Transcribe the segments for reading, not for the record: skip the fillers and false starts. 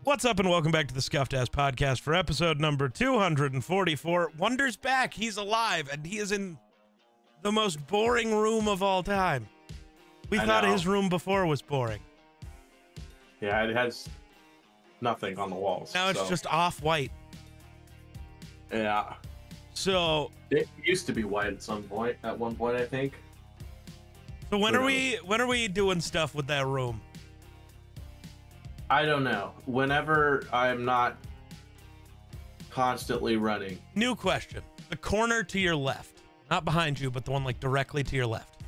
What's up and welcome back to the Scuffed Ass Podcast for episode number 244. Wunders back. He's alive and he is in the most boring room of all time. We thought his room before was boring. Yeah, it has nothing on the walls. Now it's just off-white. Yeah. So it used to be white at one point, I think. So when are we doing stuff with that room? I don't know. Whenever I'm not constantly running. New question. The corner to your left. Not behind you, but the one like directly to your left.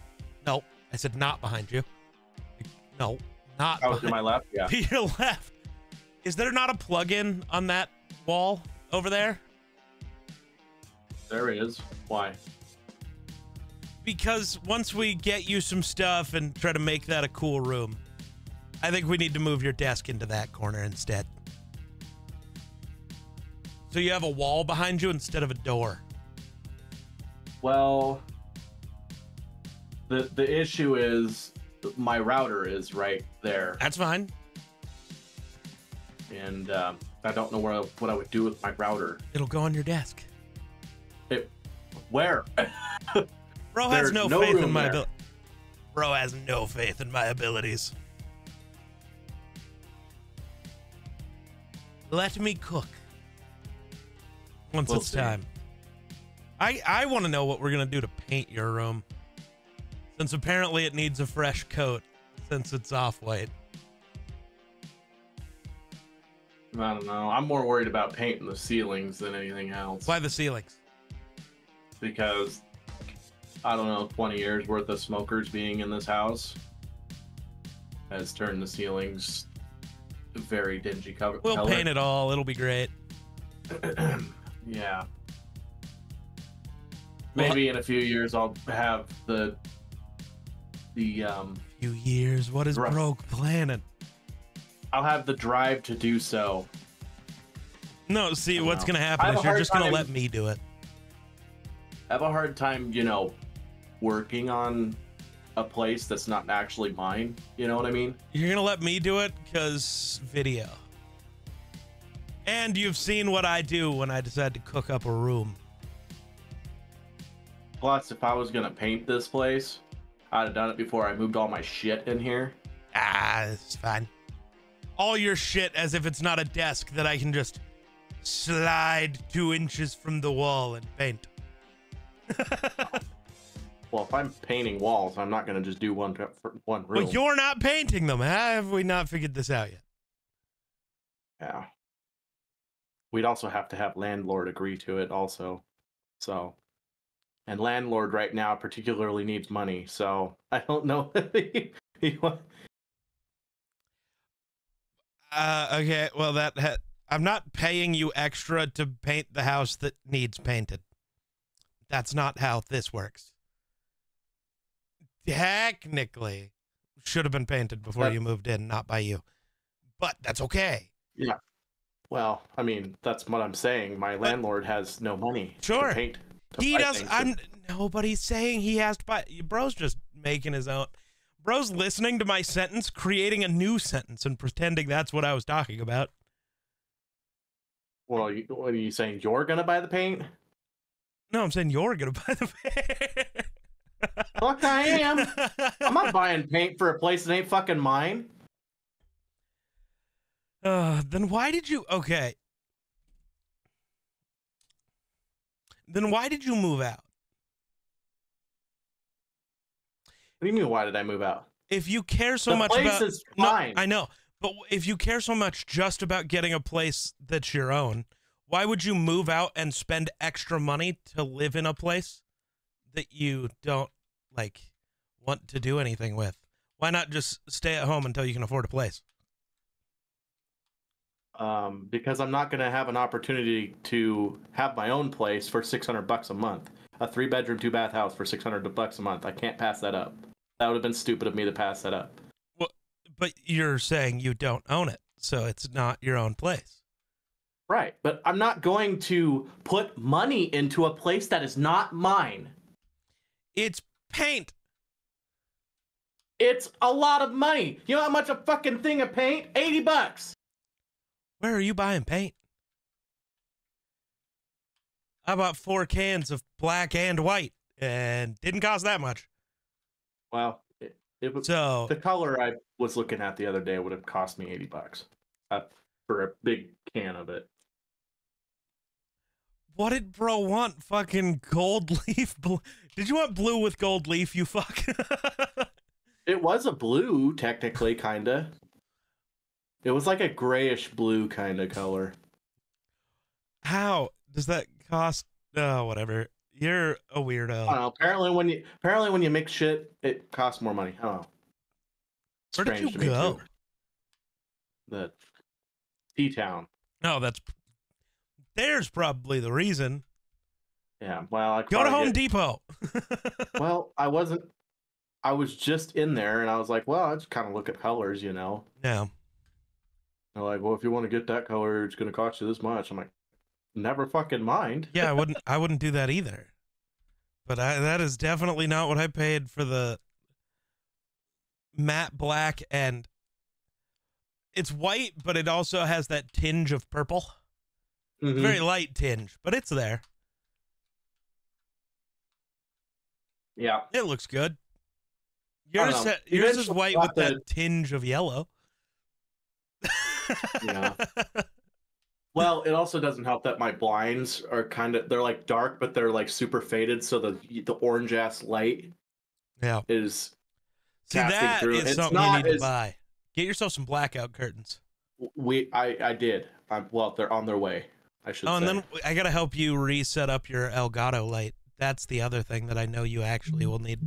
No, I said not behind you. No, not to my left? Yeah. To your left. Is there not a plug-in on that wall over there? There is. Why? Because once we get you some stuff and try to make that a cool room, I think we need to move your desk into that corner instead. So you have a wall behind you instead of a door. Well, the issue is my router is right there. That's fine. And I don't know what I would do with my router. It'll go on your desk. Where? Bro has no faith in my ability. Bro has no faith in my abilities. Let me cook. Once it's time. I want to know what we're going to do to paint your room. Since apparently it needs a fresh coat since it's off-white. I don't know. I'm more worried about painting the ceilings than anything else. Why the ceilings? Because, I don't know, 20 years worth of smokers being in this house has turned the ceilings very dingy color. We'll paint it all. It'll be great. Yeah. Maybe in a few years I'll have the few years. What is Broke planning? I'll have the drive to do so. No, see, what's going to happen is you're just going to let me do it. I have a hard time, working on a place that's not actually mine. You know what I mean? You're going to let me do it because video. And you've seen what I do when I decide to cook up a room. Plus, if I was going to paint this place, I'd have done it before I moved all my shit in here. Ah, it's fine. All your shit as if it's not a desk that I can just slide 2 inches from the wall and paint. Well, if I'm painting walls, I'm not going to just do one room. Well, you're not painting them. Have we not figured this out yet? Yeah. We'd also have to have landlord agree to it also. So, and landlord right now particularly needs money. So I don't know. Okay. Well, I'm not paying you extra to paint the house that needs painted. That's not how this works. Technically, should have been painted before you moved in, not by you. But that's okay. Yeah. Well, I mean, that's what I'm saying. My landlord has no money to paint. He doesn't. Nobody's saying he has to buy. Bro's just making his own. Bro's listening to my sentence, creating a new sentence, and pretending that's what I was talking about. Well, what are you saying? You're gonna buy the paint? No, I'm saying you're gonna buy the paint. Fuck, I am. I'm not buying paint for a place that ain't fucking mine. Then why did you? Okay. Then why did you move out? What do you mean? Why did I move out? If you care so much about, the place is fine. No, I know, but if you care so much just about getting a place that's your own, why would you move out and spend extra money to live in a place that you don't want to do anything with? Why not just stay at home until you can afford a place? Because I'm not going to have an opportunity to have my own place for $600 a month. A 3-bedroom, 2-bath house for $600 a month. I can't pass that up. That would have been stupid of me to pass that up. Well, but you're saying you don't own it, so it's not your own place. Right, but I'm not going to put money into a place that is not mine. It's paint. It's a lot of money. You know how much a fucking thing of paint? $80. Where are you buying paint? I bought 4 cans of black and white and didn't cost that much. Well, So the color I was looking at the other day would have cost me $80 for a big can of it. what did bro want? Fucking gold leaf? Did you want blue with gold leaf, you fuck? It was a blue, technically, kinda. It was like a grayish blue kind of color. How does that cost? Oh, whatever. You're a weirdo. I don't know. Apparently when you mix shit, it costs more money. I don't know. Where did you Strange to me go? too. The T-Town. No, there's probably the reason. Yeah. Well, I Go to Home Depot. Well, I wasn't. I was just in there, and I was like, well, I just kind of look at colors, you know. No. They're like, well, if you want to get that color, it's going to cost you this much. I'm like, never fucking mind. Yeah, I wouldn't do that either. But that is definitely not what I paid for the matte black, and it's white, but it also has that tinge of purple. Mm-hmm. Very light tinge, but it's there. Yeah. It looks good. Yours is white with that tinge of yellow. Yeah. Well, it also doesn't help that my blinds are they're like dark, but they're like super faded, so the orange ass light is casting through. Is something you need to buy. Get yourself some blackout curtains. I did. Well, they're on their way, I should say. And then I gotta help you reset up your Elgato light. That's the other thing that I know you actually will need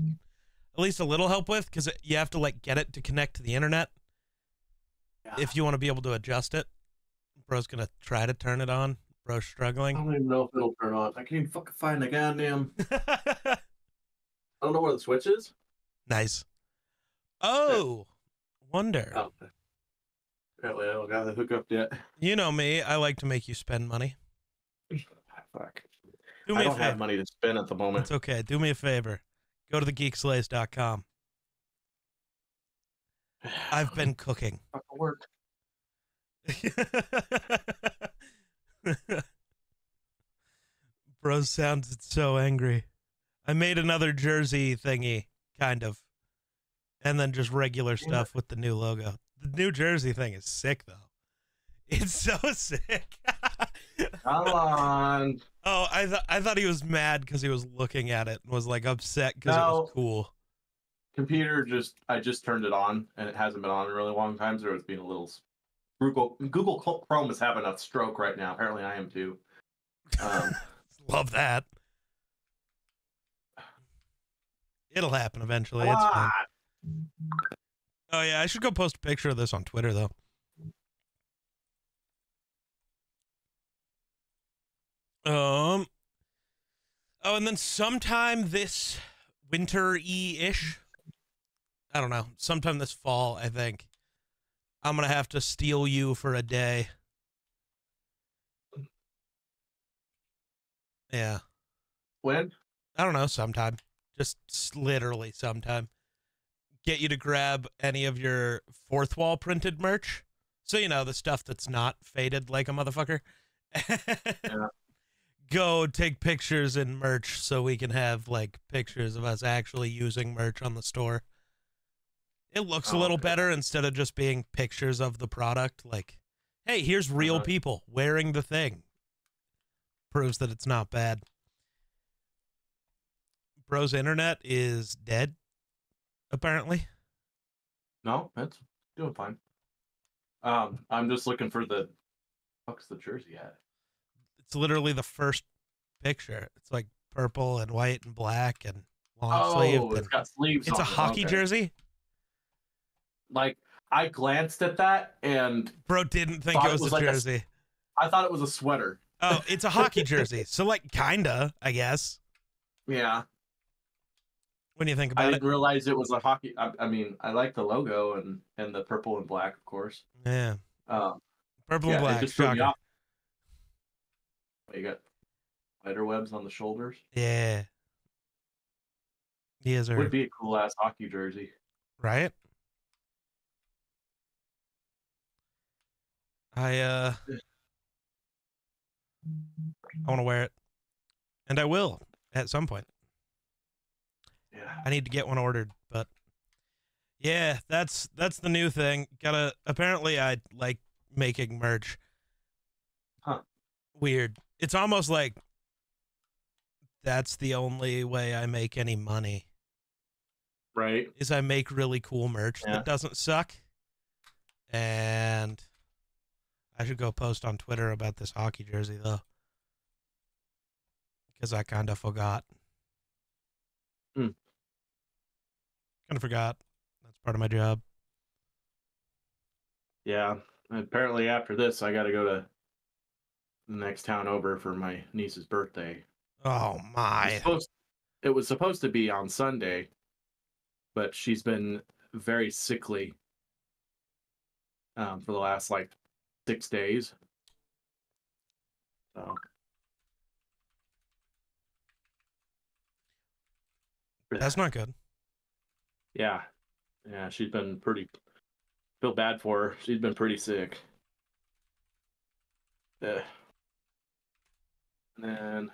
at least a little help with, because you have to like get it to connect to the internet. Yeah. If you want to be able to adjust it. Bro's gonna try to turn it on. Bro's struggling. I don't even know if it'll turn on. I can't even fucking find the goddamn. I don't know where the switch is. Nice. Oh, Wonder. Oh. Apparently, I don't got the hookup yet. You know me. I like to make you spend money. Fuck. Do me I don't have money to spend at the moment. It's okay. Do me a favor. Go to thegeekslays.com. I've been cooking. Fucking work. Bro sounds so angry. I made another jersey thingy, kind of. And then just regular stuff with the new logo. The new jersey thing is sick, though. It's so sick. Come on. Oh, I thought he was mad because he was looking at it and was like upset because it was cool. Computer I just turned it on, and it hasn't been on in a really long time, so it's being a little. Google Chrome is having a stroke right now. Apparently, I am too. Love that. It'll happen eventually. It's fine. Oh yeah, I should go post a picture of this on Twitter though. Oh, and then sometime this winter-y-ish, I don't know, sometime this fall, I think, I'm going to have to steal you for a day. Yeah. When? I don't know, sometime. Just literally sometime. Get you to grab any of your fourth wall printed merch. So, you know, the stuff that's not faded like a motherfucker. Yeah. Go take pictures in merch so we can have, like, pictures of us actually using merch on the store. It looks a little better instead of just being pictures of the product. Like, hey, here's real people wearing the thing. Proves that it's not bad. Bro's internet is dead, apparently. No, that's doing fine. I'm just looking for the fuck's the jersey at? It's literally the first picture. It's like purple and white and black and long sleeve. It's got sleeves. It's a hockey jersey. Like, I glanced at that and Bro didn't think it was a jersey. I thought it was a sweater. Oh, it's a hockey jersey. So, like, kinda, I guess. Yeah. When you think about it. I didn't realize it was a hockey. I mean, I like the logo and the purple and black, of course. Yeah. Purple and black. Just threw me off. You got spider webs on the shoulders. Yeah. Yes, sir. Would be a cool ass hockey jersey. Right? I want to wear it, and I will at some point. Yeah. I need to get one ordered, but yeah, that's the new thing. Gotta apparently I like making merch. Huh. Weird. It's almost like that's the only way I make any money. Right. Is I make really cool merch Yeah. that doesn't suck. And I should go post on Twitter about this hockey jersey though, because I kind of forgot. Hmm. Kind of forgot. That's part of my job. Yeah. Apparently, after this, I got to go to the next town over for my niece's birthday. Oh It was my. supposed, it was supposed to be on Sunday, but she's been very sickly for the last like 6 days. So That's not good. yeah, yeah, she's been pretty. Feel bad for her. She's been pretty sick. Yeah. And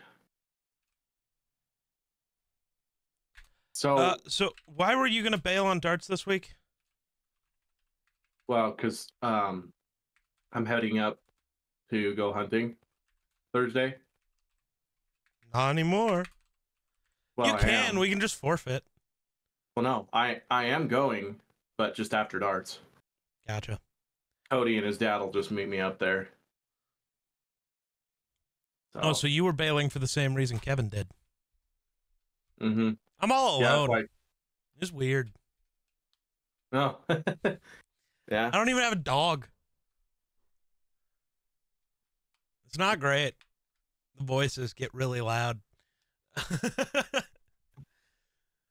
so, So why were you gonna bail on darts this week? well, because I'm heading up to go hunting Thursday. Not anymore. Well, You I can. am. We can just forfeit. Well, no, I am going, but just after darts. Gotcha. Cody and his dad will just meet me up there. Oh, so you were bailing for the same reason Kevin did. Mm-hmm. I'm all Yeah, alone. like It's weird. no. Yeah. I don't even have a dog. It's not great. The voices get really loud.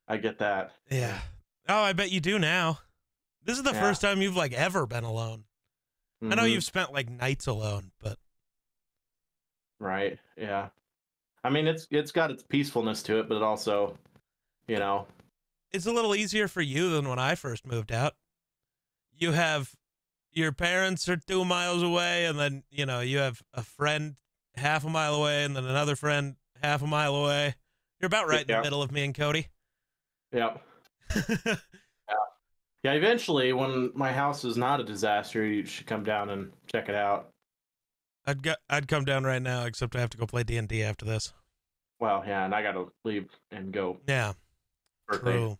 I get that. Yeah. Oh, I bet you do now. This is the Yeah. first time you've like ever been alone. I know Mhm. you've spent like nights alone, but Right. Yeah. I mean, it's got its peacefulness to it, but it also, you know, it's a little easier for you than when I first moved out. You have your parents are 2 miles away, and then you have a friend half a mile away, and then another friend half a mile away. You're about right in the yeah, middle of me and Cody. yeah, yeah. Eventually, when my house is not a disaster, you should come down and check it out. I'd come down right now, except I have to go play D&D after this. Well, yeah, and I got to leave and go Yeah, birthday. true.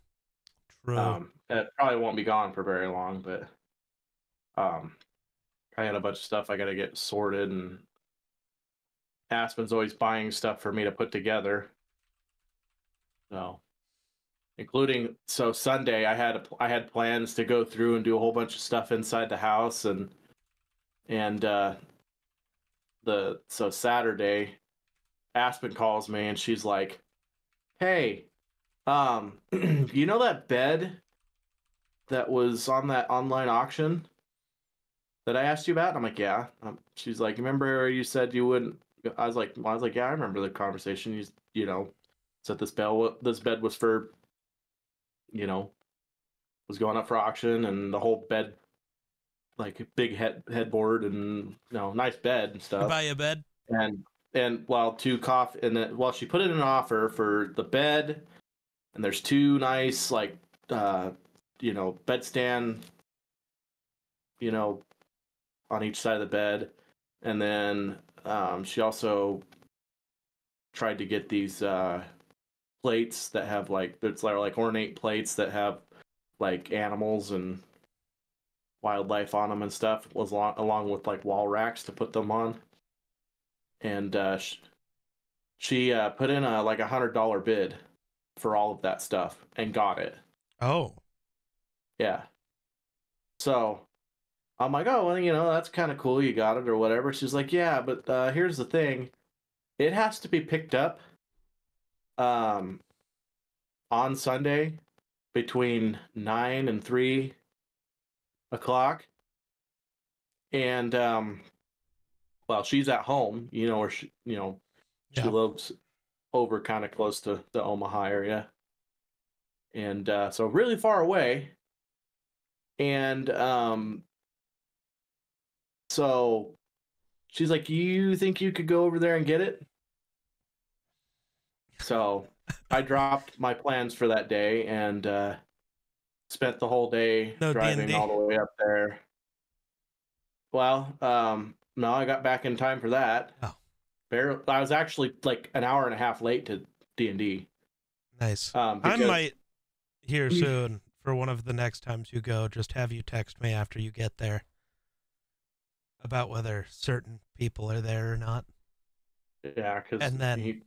It probably won't be gone for very long, but I had a bunch of stuff I got to get sorted, and Aspen's always buying stuff for me to put together. So, including Sunday, I had plans to go through and do a whole bunch of stuff inside the house, and so Saturday, Aspen calls me and she's like, "Hey, you know that bed that was on that online auction that I asked you about?" I'm like, "Yeah." She's like, "Remember you said you wouldn't?" I was like, "Yeah, I remember the conversation. You said this bed was for, was going up for auction, and the whole bed, like big headboard, and nice bed and You stuff." buy you a bed? And while she put in an offer for the bed, and there's two nice like bed stand, you know on each side of the bed, and then she also tried to get these plates that have like ornate plates that have like animals and wildlife on them and stuff, was along with like wall racks to put them on. And she put in a like $100 bid for all of that stuff and got it. Oh, Yeah. So I'm like, "Oh, well, that's kind of cool. You got it or whatever." She's like, "Yeah, but here's the thing. It has to be picked up um, on Sunday between 9 and 3 o'clock." And well, she's at home, where she yeah. lives over kind of close to the Omaha area. And so really far away. And So she's like, "You think you could go over there and get it?" So I dropped my plans for that day and spent the whole day No driving D&D. all the way up there. Well, no, I got back in time for that. Oh, I was actually like an hour and a half late to D&D. nice. I Because might here soon for one of the next times you go. Just have you text me after you get there about whether certain people are there or not. yeah, because And then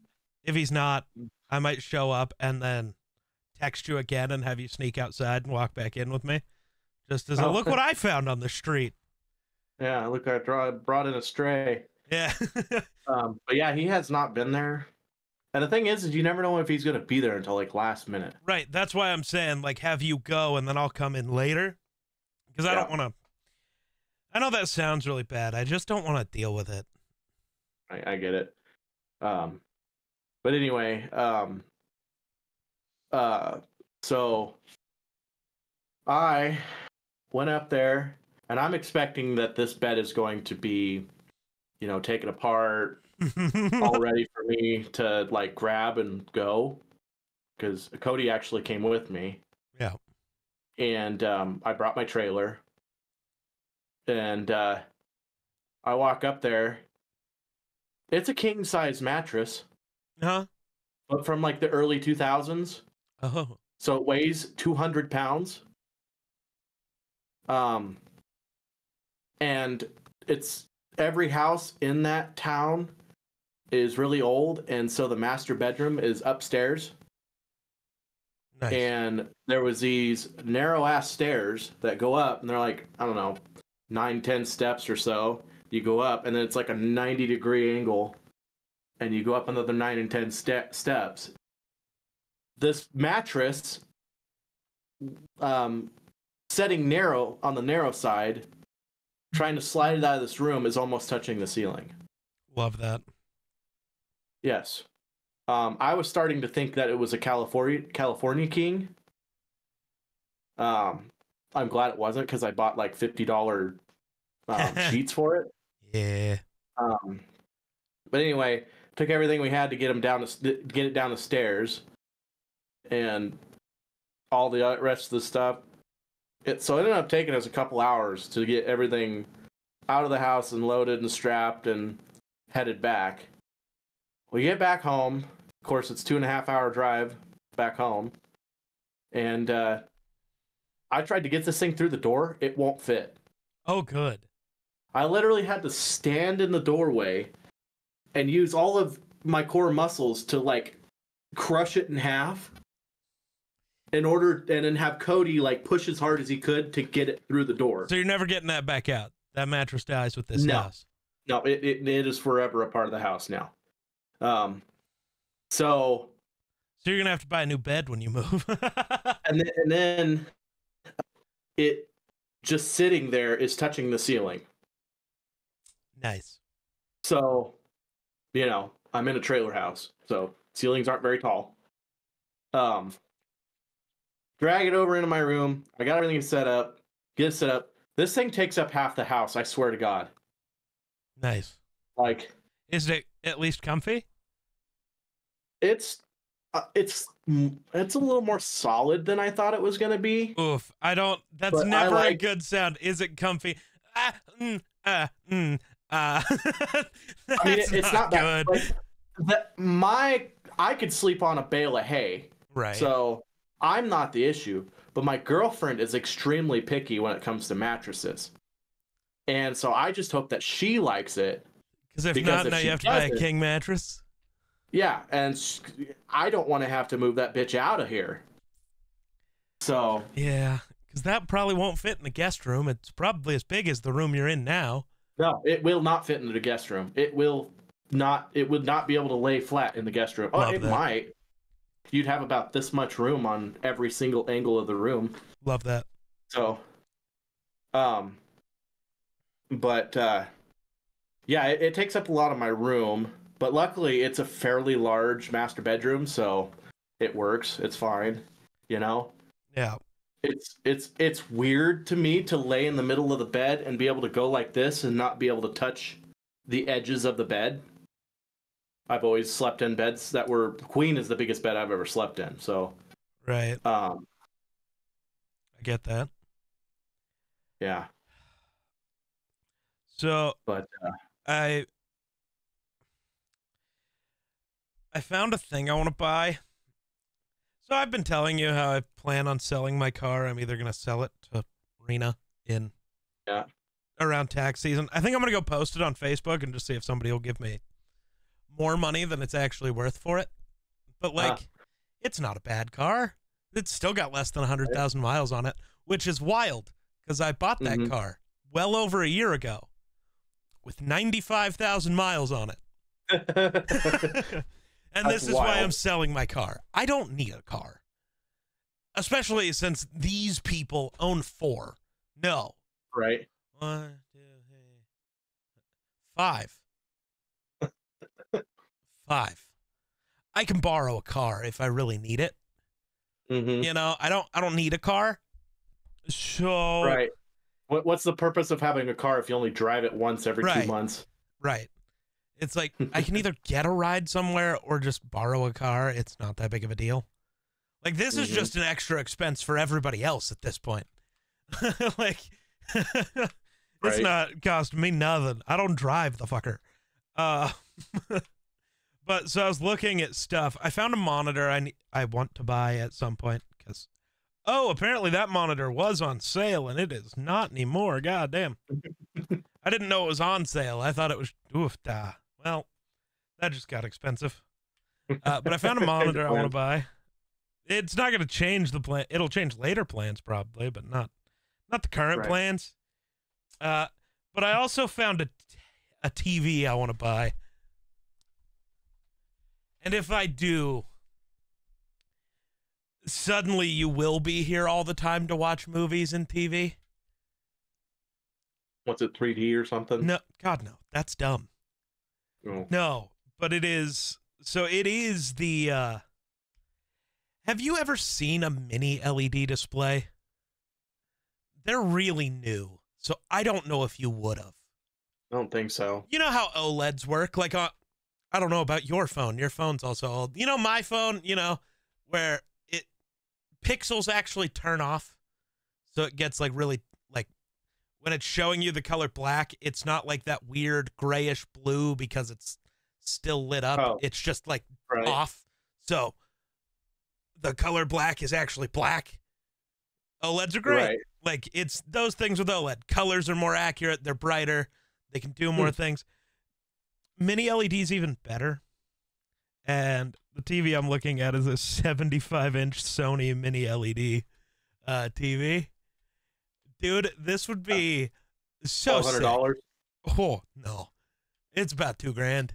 if he's not, I might show up and then text you again and have you sneak outside and walk back in with me. Just as a look what I found on the street. Yeah, look, I brought in a stray. Yeah. But yeah, he has not been there. And the thing is you never know if he's going to be there until like last minute. Right. That's why I'm saying, like, have you go and then I'll come in later. Because I don't want to. I know that sounds really bad. I just don't want to deal with it. I get it. But anyway, so I went up there and I'm expecting that this bed is going to be, taken apart, all ready for me to like grab and go. Because Cody actually came with me. Yeah. And I brought my trailer. And I walk up there. It's a king size mattress. Huh? But from like the early 2000s. Oh. So it weighs 200 pounds. And it's every house in that town is really old. And so the master bedroom is upstairs. Nice. And there was these narrow ass stairs that go up and they're like, I don't know, 9-10 steps or so. You go up and then it's like a 90-degree angle and you go up another 9 and 10 steps. This mattress, setting narrow on the narrow side, trying to slide it out of this room is almost touching the ceiling. Love that. Yes. I was starting to think that it was a California king. I'm glad it wasn't because I bought like $50 sheets for it. Yeah. But anyway, took everything we had to get it down the stairs, and all the rest of the stuff. So it ended up taking us a couple hours to get everything out of the house and loaded and strapped and headed back. We get back home. Of course, it's 2.5-hour drive back home. And I tried to get this thing through the door. It won't fit. Oh, good. I literally had to stand in the doorway and use all of my core muscles to like crush it in half and then have Cody like push as hard as he could to get it through the door. So you're never getting that back out. That mattress dies with this house. No, it is forever a part of the house now. So you're gonna have to buy a new bed when you move. and then it just sitting there is touching the ceiling. Nice. So, I'm in a trailer house, so ceilings aren't very tall. Drag it over into my room. I got everything set up. Get it set up. This thing takes up half the house, I swear to God. Nice. Like, is it at least comfy? It's a little more solid than I thought it was going to be. Oof. That's never a good sound. Is it comfy? I mean, it's not good. I could sleep on a bale of hay. Right. So I'm not the issue, but my girlfriend is extremely picky when it comes to mattresses. And so I just hope that she likes it. Because if not, now you have to buy a king mattress. Yeah, and I don't want to have to move that bitch out of here. So yeah, because that probably won't fit in the guest room. It's probably as big as the room you're in now. No, it will not fit into the guest room. It would not be able to lay flat in the guest room. Oh, it might. You'd have about this much room on every single angle of the room. Love that. So, but yeah, it takes up a lot of my room. But luckily, it's a fairly large master bedroom, so it works. It's fine, Yeah. It's weird to me to lay in the middle of the bed and be able to go like this and not be able to touch the edges of the bed. I've always slept in beds that were queen is the biggest bed I've ever slept in. So Right. I get that. Yeah. So But I found a thing I want to buy. So I've been telling you how I plan on selling my car. I'm either going to sell it to Rena in around tax season. I think I'm going to go post it on Facebook and just see if somebody will give me more money than it's actually worth for it. But like, it's not a bad car. It's still got less than 100,000 miles on it, which is wild because I bought that car well over a year ago with 95,000 miles on it. And this is why I'm selling my car. I don't need a car, especially since these people own 4. No. Right. 1, 2, 3, 5. 5. I can borrow a car if I really need it. You know, I don't need a car. So right. What's the purpose of having a car if you only drive it once every 2 months? Right. It's like I can either get a ride somewhere or just borrow a car. It's not that big of a deal. Like this is just an extra expense for everybody else at this point. Like it's not costing me nothing. I don't drive the fucker. But so I was looking at stuff. I found a monitor I want to buy at some point because apparently that monitor was on sale and it is not anymore. God damn. I didn't know it was on sale. I thought it was well, that just got expensive. But I found a monitor I want to buy. It's not going to change the plan. It'll change later plans probably, but not the current plans. But I also found a TV I want to buy. And if I do, suddenly you will be here all the time to watch movies and TV. What's it, 3D or something? No, God, no. That's dumb. Oh. No, but it is. So it is the. Have you ever seen a mini LED display? They're really new, so I don't know if you would have. I don't think so. You know how OLEDs work? Like, I don't know about your phone. Your phone's also old. You know my phone, where pixels actually turn off. So it gets like really, like, when it's showing you the color black, it's not like that weird grayish blue because it's still lit up. Oh. It's just like off. So the color black is actually black. OLEDs are great. Like, it's those things with OLED. Colors are more accurate. They're brighter. They can do more things. Mini LED's even better. And the TV I'm looking at is a 75-inch Sony mini LED TV. Dude, this would be so sick. $100? Oh, no. It's about $2,000.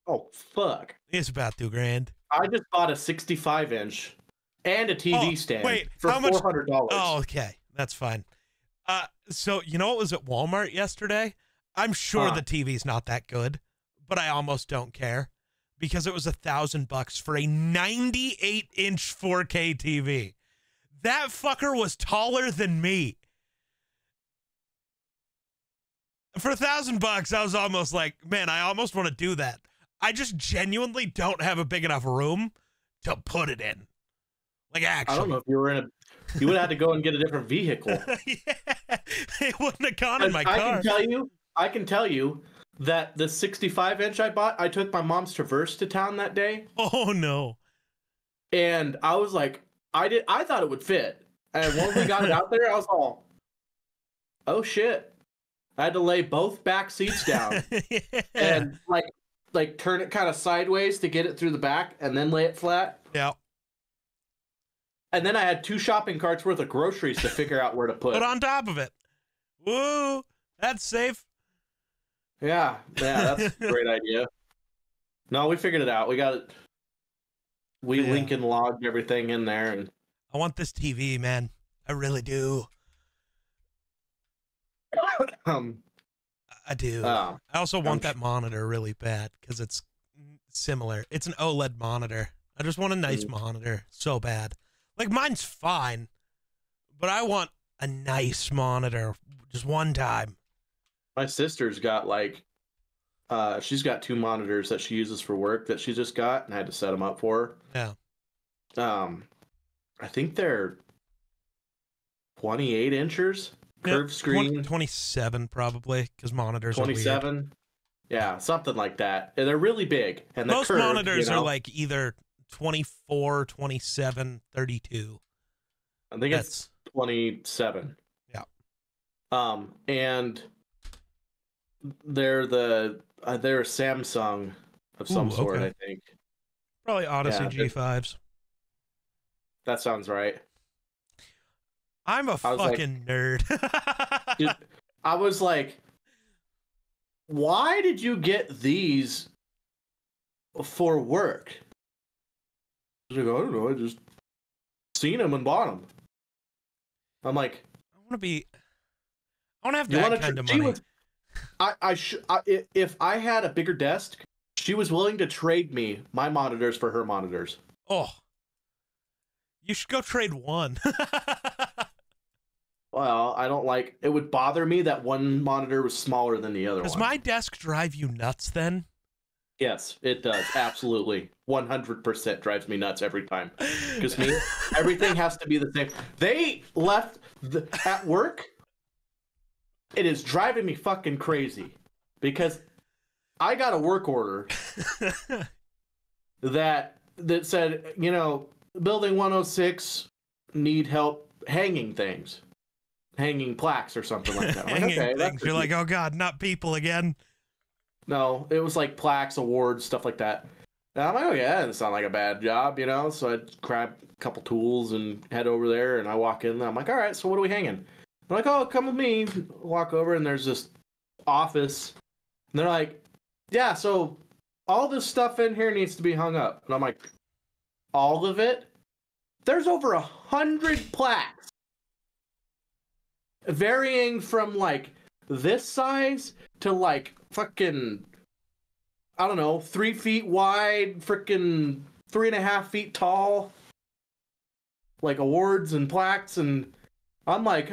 Oh, fuck. It's about $2,000. I just bought a 65-inch and a TV stand for $400. Oh, okay. That's fine. So, you know what was at Walmart yesterday? I'm sure the TV's not that good, but I almost don't care because it was $1,000 for a 98-inch 4K TV. That fucker was taller than me. For $1,000, I was almost like, man, I almost want to do that. I just genuinely don't have a big enough room to put it in. Like, actually. I don't know if you were in you would have to go and get a different vehicle. Yeah, it wouldn't have gone in my car. I can tell you that the 65-inch I bought, I took my mom's Traverse to town that day. Oh, no. And I was like, I thought it would fit. And once we got it out there, I was all, oh, shit. I had to lay both back seats down and like turn it kind of sideways to get it through the back and then lay it flat. Yeah. And then I had 2 shopping carts worth of groceries to figure out where to put. Put on top of it. Woo, that's safe. Yeah, that's a great idea. No, we figured it out. We got it. We Lincoln logged everything in there, and I want this TV, man. I really do. I do. I also want that monitor really bad because it's similar. It's an OLED monitor. I just want a nice monitor so bad. Like, mine's fine, But I want a nice monitor just one time. My sister's got like, she's got 2 monitors that she uses for work that she just got, and I had to set them up for Yeah. her. I think they're 28 inches curved screen. 27 probably, because monitors are weird. 27. Yeah, something like that. And they're really big. And the Most curved, monitors you know, are like either 24, 27, 32. I think it's 27. Yeah. And they're they're a Samsung of some sort, okay. I think. Probably Odyssey Yeah, G5s. That sounds right. I'm a fucking nerd. Dude, I was like, why did you get these for work? I was like, I don't know. I just seen them and bought them. I'm like, I want to have that kind of money. If I had a bigger desk, she was willing to trade me my monitors for her monitors. Oh, you should go trade one. Well, I don't like it. Would bother me that one monitor was smaller than the other one. Does my desk drive you nuts then? Yes, it does. Absolutely. 100% drives me nuts every time. Because everything has to be the same. They left at work. It is driving me fucking crazy. Because I got a work order that said, you know, building 106 need help hanging things. Hanging plaques or something like that. Hanging okay, things. You're like, oh god, not people again. No, it was like plaques, awards, stuff like that. And I'm like, oh yeah, that doesn't sound like a bad job, you know? So I grab a couple tools and head over there, and I walk in, and I'm like, all right, so what are we hanging? They're like, oh, come with me. Walk over, and there's this office. And they're like, yeah, so all this stuff in here needs to be hung up. And I'm like, all of it? There's over 100 plaques. Varying from like this size to like fucking, I don't know, 3 feet wide, freaking 3.5 feet tall, like awards and plaques, and I'm like,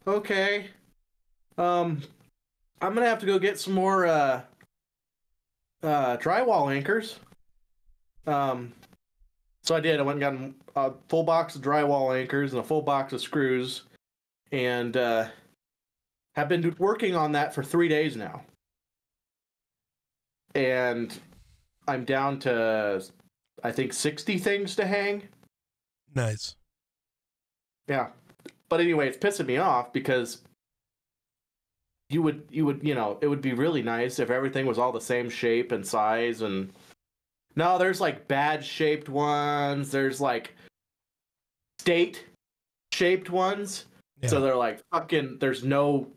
okay, I'm gonna have to go get some more drywall anchors. So I did. I went and got a full box of drywall anchors and a full box of screws. And have been working on that for 3 days now. And I'm down to, I think, 60 things to hang. Nice. Yeah. But anyway, it's pissing me off because you would, you know, it would be really nice if everything was all the same shape and size. And no, there's like bad shaped ones. There's like state shaped ones. Yeah. So they're like, fucking, there's no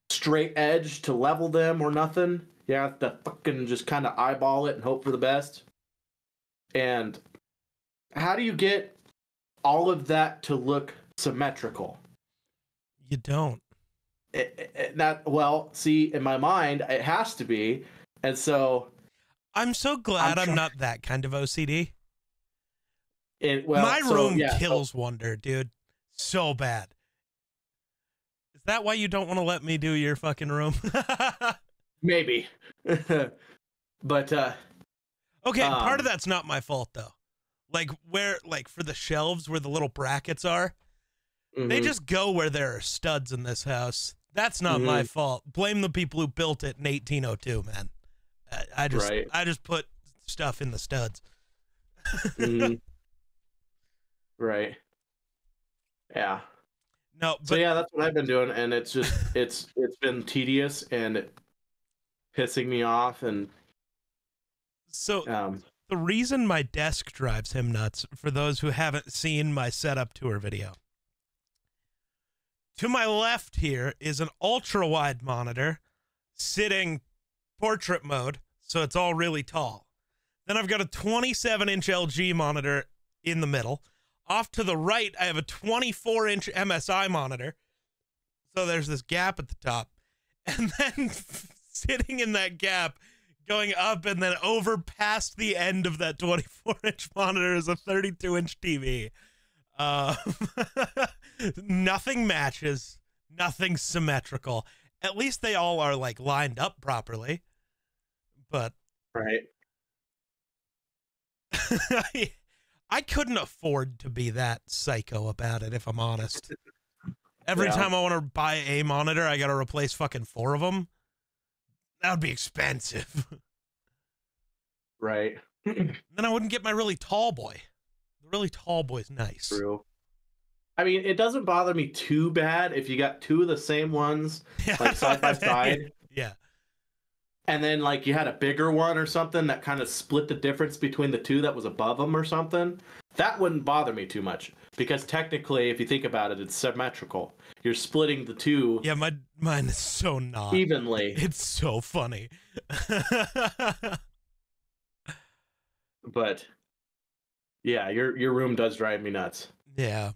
straight edge to level them or nothing. You have to fucking just kind of eyeball it and hope for the best. And how do you get all of that to look symmetrical? You don't. Well, see, in my mind, it has to be. And so I'm so glad I'm not that kind of OCD. My room kills Wonder, dude. So bad. Is that why you don't want to let me do your fucking room? Maybe. But okay, part of that's not my fault though. Like for the shelves where the little brackets are, they just go where there are studs in this house. That's not my fault. Blame the people who built it in 1802, man. I just put stuff in the studs. Right. Yeah. No, but so yeah, that's what I've been doing, and it's just it's been tedious and pissing me off. And so the reason my desk drives him nuts, for those who haven't seen my setup tour video, to my left here is an ultra wide monitor sitting portrait mode, so it's all really tall. Then I've got a 27-inch LG monitor in the middle. Off to the right, I have a 24-inch MSI monitor. So there's this gap at the top. And then sitting in that gap, going up and then over past the end of that 24-inch monitor is a 32-inch TV. Uh, nothing matches. Nothing symmetrical. At least they all are like lined up properly. But Right. I couldn't afford to be that psycho about it, if I'm honest. Every Yeah. time I want to buy a monitor, I got to replace fucking 4 of them. That would be expensive. Right. Then I wouldn't get my really tall boy. The really tall boy's nice. True. I mean, it doesn't bother me too bad if you got 2 of the same ones, like side by side. Yeah. And then, like, you had a bigger one or something that kind of split the difference between the 2 that was above them or something. That wouldn't bother me too much. Because technically, if you think about it, it's symmetrical. You're splitting the 2 Yeah, mine is so not. evenly. It's so funny. But, yeah, your room does drive me nuts. Yeah.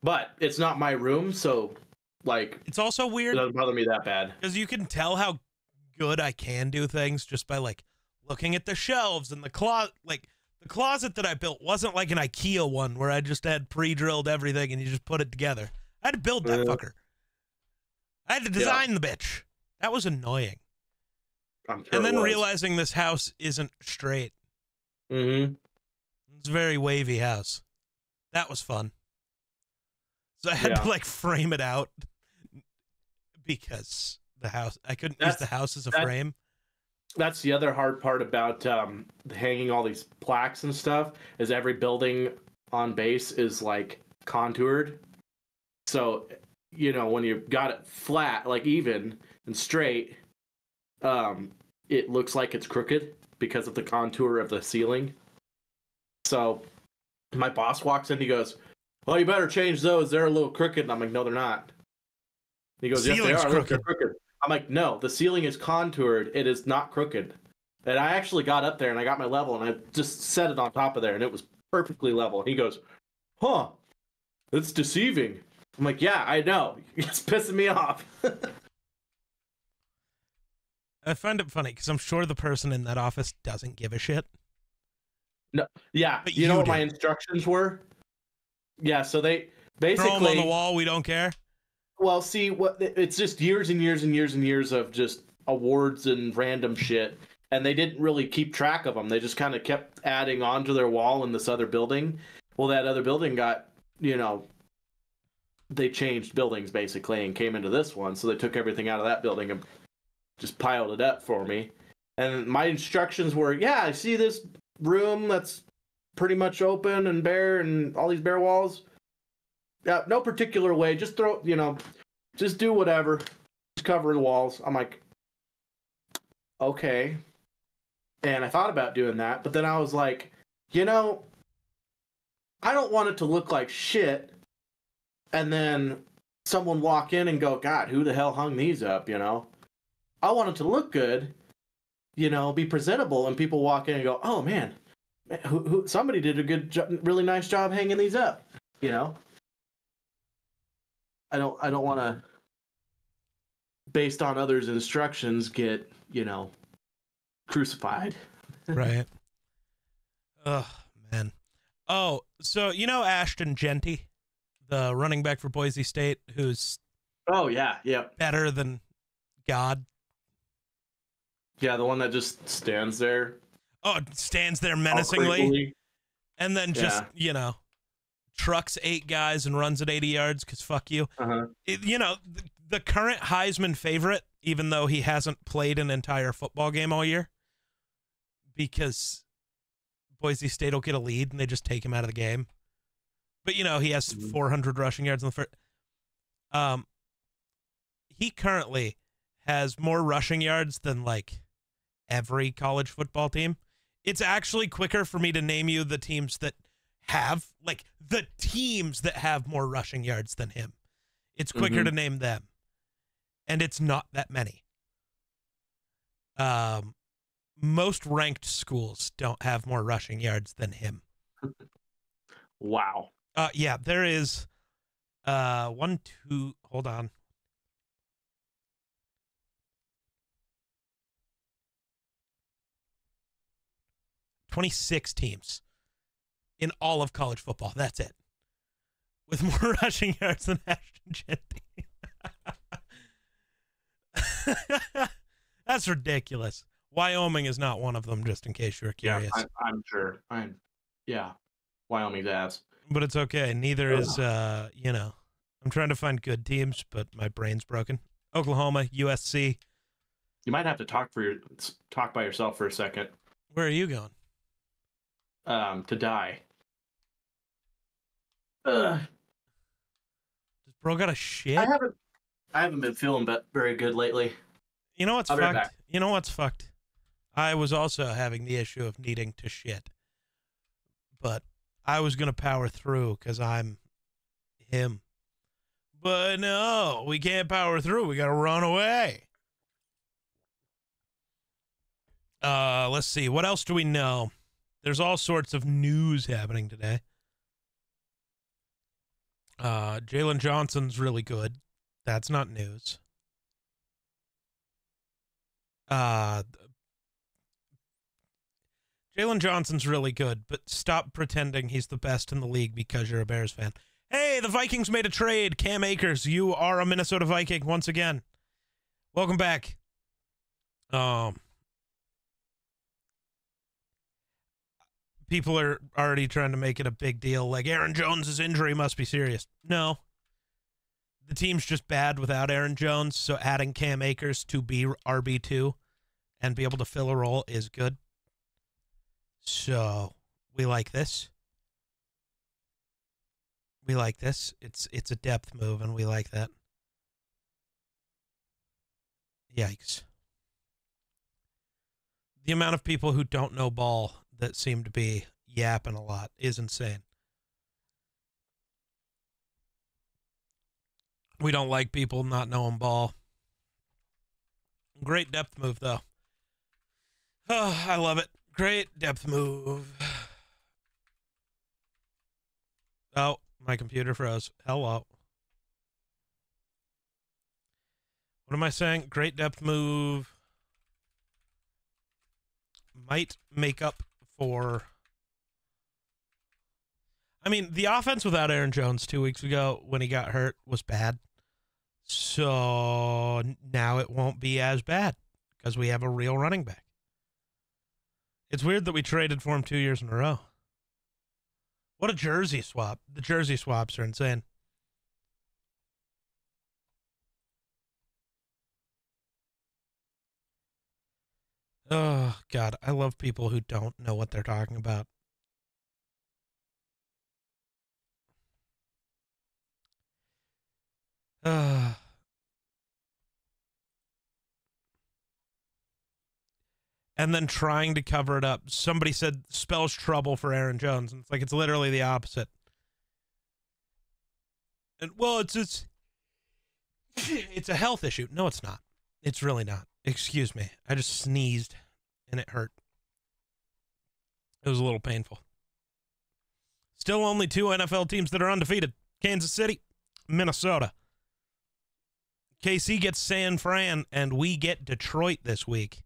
But it's not my room, so, like, It's also it weird doesn't bother me that bad. because you can tell how good I can do things just by like looking at the shelves and the closet. Like the closet that I built wasn't like an IKEA one where I just had pre-drilled everything and you just put it together. I had to build that fucker. I had to design the bitch. That was annoying. I'm sure And then it was. realizing this house isn't straight. Mm-hmm. It's a very wavy house. That was fun. So I had to like frame it out because the house, I couldn't use the house as a frame. That's the other hard part about hanging all these plaques and stuff is every building on base is like contoured. So, you know, when you got it flat, like even and straight, it looks like it's crooked because of the contour of the ceiling. So my boss walks in, he goes, "Well, you better change those. They're a little crooked." And I'm like, "No, they're not." He goes, "Yes, they are. Look, they're crooked." I'm like, "No, the ceiling is contoured. It is not crooked." And I actually got up there and I got my level and I just set it on top of there and it was perfectly level. He goes, "Huh, that's deceiving." I'm like, "Yeah, I know. It's pissing me off." I find it funny because I'm sure the person in that office doesn't give a shit. No, yeah, but you know what my instructions were? Yeah, so they basically throw them on the wall. We don't care. Well, see, it's just years and years and years and years of just awards and random shit, and they didn't really keep track of them. They just kind of kept adding onto their wall in this other building. Well, that other building got, you know, they changed buildings basically and came into this one, so they took everything out of that building and just piled it up for me. And my instructions were, yeah, I see this room that's pretty much open and bare and all these bare walls. Yeah, no particular way. Just throw, you know, just do whatever. Just cover the walls. I'm like, okay. And I thought about doing that, but then I was like, you know, I don't want it to look like shit. And then someone walk in and go, "God, who the hell hung these up?" You know, I want it to look good, you know, be presentable, and people walk in and go, "Oh man, somebody did a good job, really nice job hanging these up." You know, I don't want to, based on others' instructions, get, you know, crucified. Right. Oh man. Oh, so you know Ashton Genty, the running back for Boise State, who's better than God. Yeah, the one that just stands there. Oh, stands there menacingly, and then just you know, trucks 8 guys and runs at 80 yards because fuck you. You know, the current Heisman favorite, even though he hasn't played an entire football game all year, because Boise State will get a lead and they just take him out of the game. But you know, he has 400 rushing yards in the first. He currently has more rushing yards than like every college football team. It's actually quicker for me to name you the teams that have more rushing yards than him. It's quicker to name them. And it's not that many. Most ranked schools don't have more rushing yards than him. Wow. Yeah, there is 1, 2, hold on. "26 teams in all of college football. That's it. With more rushing yards than Ashton Jeanty. That's ridiculous. Wyoming is not one of them, just in case you were curious. Yeah, I'm sure. Yeah, Wyoming's ass. But it's okay. Neither is, I'm trying to find good teams, but my brain's broken. Oklahoma, USC. You might have to talk by yourself for a second. Where are you going? To die. Does bro got a shit? I haven't been feeling very good lately. You know what's fucked? You know what's fucked? I was also having the issue of needing to shit. But I was going to power through because I'm him. But no, we can't power through. We got to run away. Let's see. What else do we know? There's all sorts of news happening today. Jalen Johnson's really good. That's not news. Jalen Johnson's really good, but stop pretending he's the best in the league because you're a Bears fan. Hey, the Vikings made a trade. Cam Akers, you are a Minnesota Viking once again. Welcome back. People are already trying to make it a big deal, like Aaron Jones' injury must be serious. No. The team's just bad without Aaron Jones, so adding Cam Akers to be RB2 and be able to fill a role is good. So, we like this. We like this. It's a depth move, and we like that. Yikes. The amount of people who don't know ball that seem to be yapping a lot is insane. We don't like people not knowing ball. Great depth move, though. Oh, I love it. Great depth move. Oh, my computer froze. Hello. What am I saying? Great depth move. Might make up for... I mean, the offense without Aaron Jones 2 weeks ago when he got hurt was bad. So now it won't be as bad because we have a real running back. It's weird that we traded for him 2 years in a row. What a jersey swap. The jersey swaps are insane. Oh, God. I love people who don't know what they're talking about. And then trying to cover it up. Somebody said spells trouble for Aaron Jones, and it's like it's literally the opposite. And well, it's a health issue. No, it's not. It's really not. Excuse me. I just sneezed and it hurt. It was a little painful. Still only 2 NFL teams that are undefeated. Kansas City, Minnesota. KC gets San Fran, and we get Detroit this week.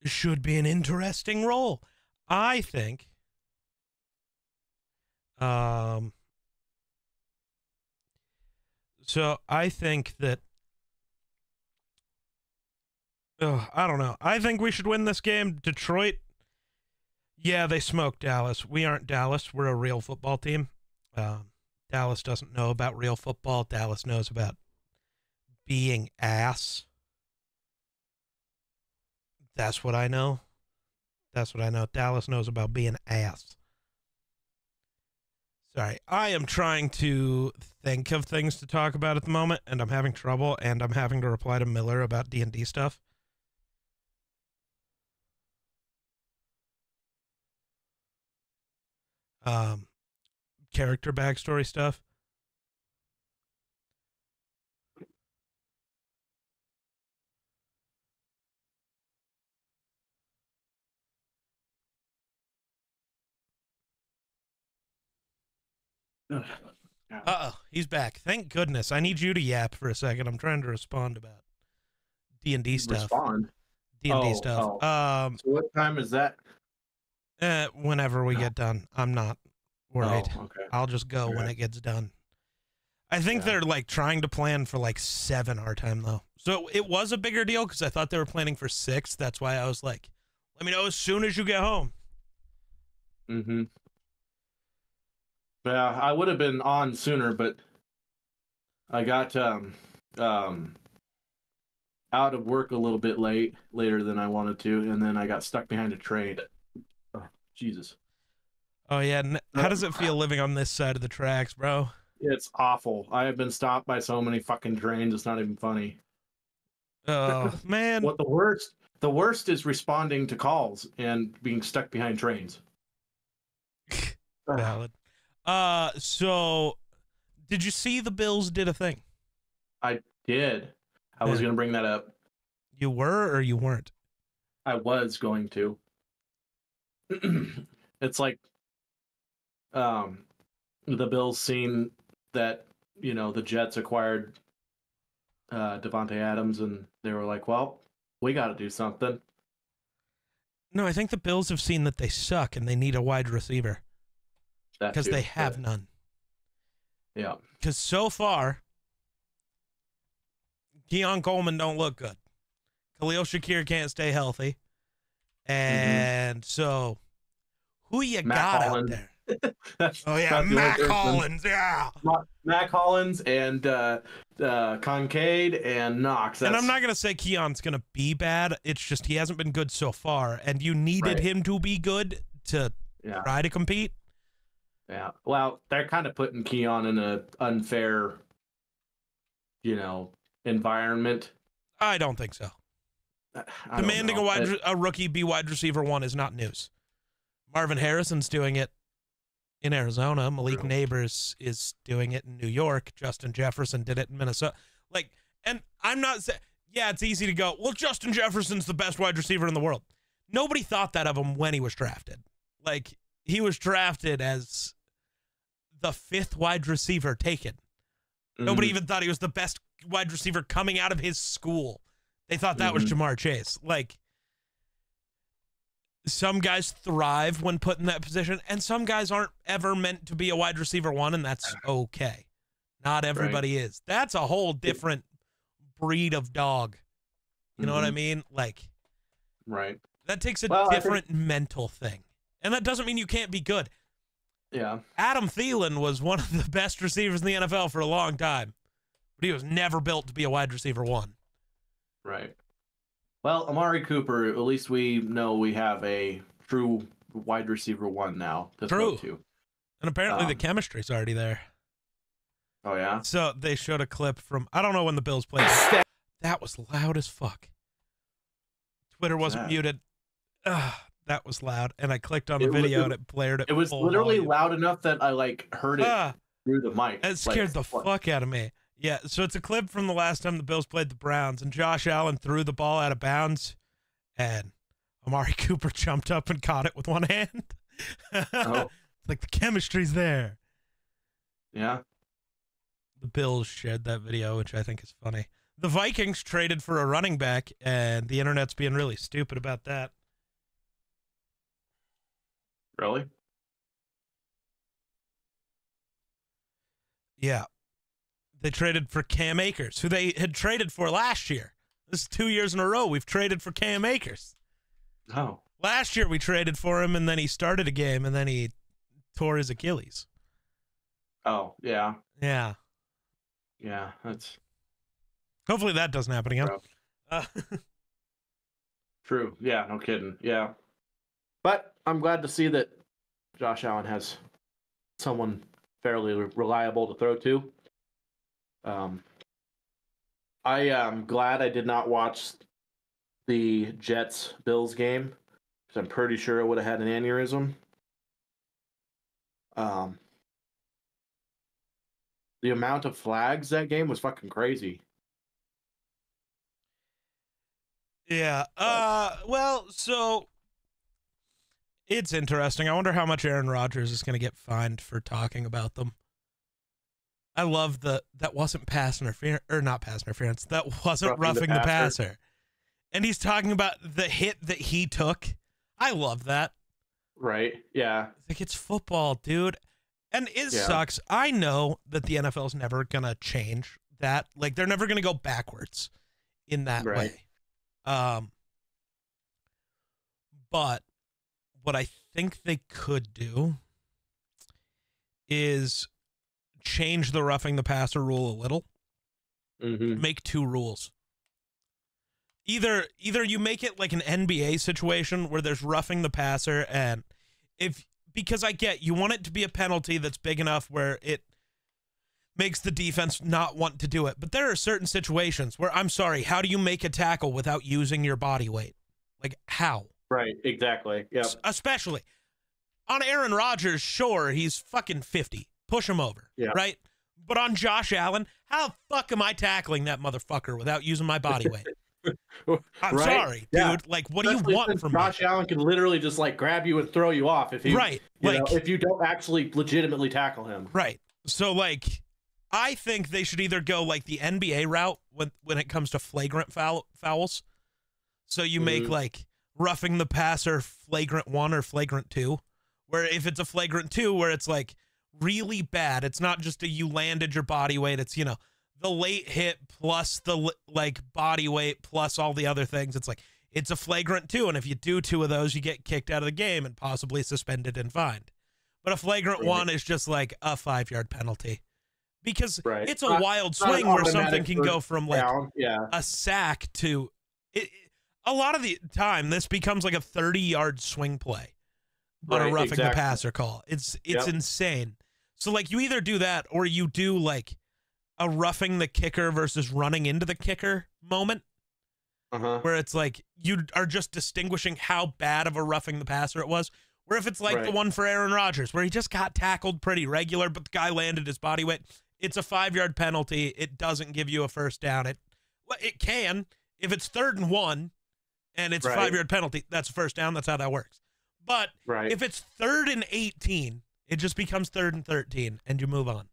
Should be an interesting role. I think so I think that I don't know. I think we should win this game. Detroit, yeah, they smoked Dallas. We aren't Dallas. We're a real football team. Dallas doesn't know about real football. Dallas knows about being ass. That's what I know. That's what I know. Dallas knows about being ass. Sorry. I am trying to think of things to talk about at the moment, and I'm having trouble, and I'm having to reply to Miller about D&D stuff. Character backstory stuff. Uh-oh, he's back. Thank goodness. I need you to yap for a second. I'm trying to respond about D&D stuff. Respond? D&D stuff. So what time is that? Whenever we No. get done, I'm not worried. Oh, okay. I'll just go when Okay. it gets done. I think Yeah. they're like trying to plan for like 7 our time though. So it was a bigger deal because I thought they were planning for 6. That's why I was like, let me know as soon as you get home. Mm-hmm. Yeah, I would have been on sooner, but I got out of work a little bit later than I wanted to, and then I got stuck behind a train. Oh, Jesus. Oh yeah, how does it feel living on this side of the tracks, bro? It's awful. I have been stopped by so many fucking trains. It's not even funny. Oh man. What the worst is responding to calls and being stuck behind trains. Valid. So did you see the Bills did a thing? I did. I was Yeah. going to bring that up. You were or you weren't? I was going to. It's like the Bills seen that, the Jets acquired Devontae Adams, and they were like, well, we got to do something. No, I think the Bills have seen that they suck and they need a wide receiver because they have none. Yeah. Because so far, Keon Coleman don't look good. Khalil Shakir can't stay healthy. And so, who you Matt got Collins. out there? Oh, yeah, Matt Collins, yeah. Matt Collins and Kincaid and Knox. And I'm not going to say Keon's going to be bad. It's just he hasn't been good so far. And you needed him to be good to try to compete. Yeah. Well, they're kind of putting Keon in an unfair, environment. I don't think so. Demanding a rookie be wide receiver 1 is not news. Marvin Harrison's doing it in Arizona. Malik Neighbors is doing it in New York. Justin Jefferson did it in Minnesota. And I'm not saying, yeah, it's easy to go, well, Justin Jefferson's the best wide receiver in the world. Nobody thought that of him when he was drafted. He was drafted as the 5th wide receiver taken. Nobody even thought he was the best wide receiver coming out of his school. They thought that was Jamar Chase. Some guys thrive when put in that position, and some guys aren't ever meant to be a wide receiver 1, and that's okay. Not everybody is. That's a whole different breed of dog. You know what I mean? Right. That takes a different mental thing. And that doesn't mean you can't be good. Yeah. Adam Thielen was one of the best receivers in the NFL for a long time, but he was never built to be a wide receiver 1. Right. Well, Amari Cooper, at least we know we have a true wide receiver 1 now to throw to. And apparently the chemistry's already there. Oh, yeah? So they showed a clip from, I don't know when the Bills played. That was loud as fuck. Twitter wasn't muted. That was loud. And I clicked on the video and it blared it. It was literally loud enough that I heard it through the mic. It scared the fuck out of me. Yeah, so it's a clip from the last time the Bills played the Browns, and Josh Allen threw the ball out of bounds, and Amari Cooper jumped up and caught it with one hand. The chemistry's there. Yeah. The Bills shared that video, which I think is funny. The Vikings traded for a running back, and the internet's being really stupid about that. Really? Yeah. They traded for Cam Akers, who they had traded for last year. This is 2 years in a row we've traded for Cam Akers. Oh. Last year we traded for him, and then he started a game, and then he tore his Achilles. Oh, yeah. Yeah. Yeah, that's... Hopefully that doesn't happen again. True. Yeah, no kidding. Yeah. But I'm glad to see that Josh Allen has someone fairly reliable to throw to. I am glad I did not watch the Jets-Bills game, because I'm pretty sure I would have had an aneurysm. The amount of flags that game was fucking crazy. Yeah. Well, so it's interesting. I wonder how much Aaron Rodgers is going to get fined for talking about them. I love that wasn't pass interference, or not pass interference. That wasn't roughing the passer. And he's talking about the hit that he took. I love that. Right. Yeah. Like, it's football, dude. And it Yeah. sucks. I know that the NFL is never going to change that. Like, they're never going to go backwards in that Right. way. But what I think they could do is change the roughing the passer rule a little. Mm-hmm. Make 2 rules. Either you make it like an NBA situation where there's roughing the passer, and because I get you want it to be a penalty that's big enough where it makes the defense not want to do it. But there are certain situations where, I'm sorry, how do you make a tackle without using your body weight? Like, how? Right. Exactly. Yeah. Especially on Aaron Rodgers, sure, he's fucking 50. Push him over, Yeah. right? But on Josh Allen, how the fuck am I tackling that motherfucker without using my body weight? I'm sorry, dude. Like, what Especially do you want from me? Josh Allen can literally just like grab you and throw you off if you, right? if you don't actually legitimately tackle him. Right. So, like, I think they should either go like the NBA route when it comes to flagrant fouls. So you make like roughing the passer flagrant 1 or flagrant 2, where if it's a flagrant 2 where it's like really bad, it's not just you landed your body weight, it's, the late hit plus the like body weight plus all the other things. It's like, it's a flagrant 2, and if you do 2 of those, you get kicked out of the game and possibly suspended and fined. But a flagrant 1 is just like a 5-yard penalty, because it's a wild swing where something can go from like a sack to it. A lot of the time, this becomes like a 30-yard swing play on a roughing the passer call. It's insane. So like, you either do that or you do like a roughing the kicker versus running into the kicker moment, where it's like you are just distinguishing how bad of a roughing the passer it was. Where if it's like the one for Aaron Rodgers, where he just got tackled pretty regular, but the guy landed his body weight, it's a 5-yard penalty. It doesn't give you a first down. It can if it's 3rd and 1 and it's a 5-yard penalty. That's a first down. That's how that works. But if it's 3rd and 18, it just becomes 3rd and 13, and you move on.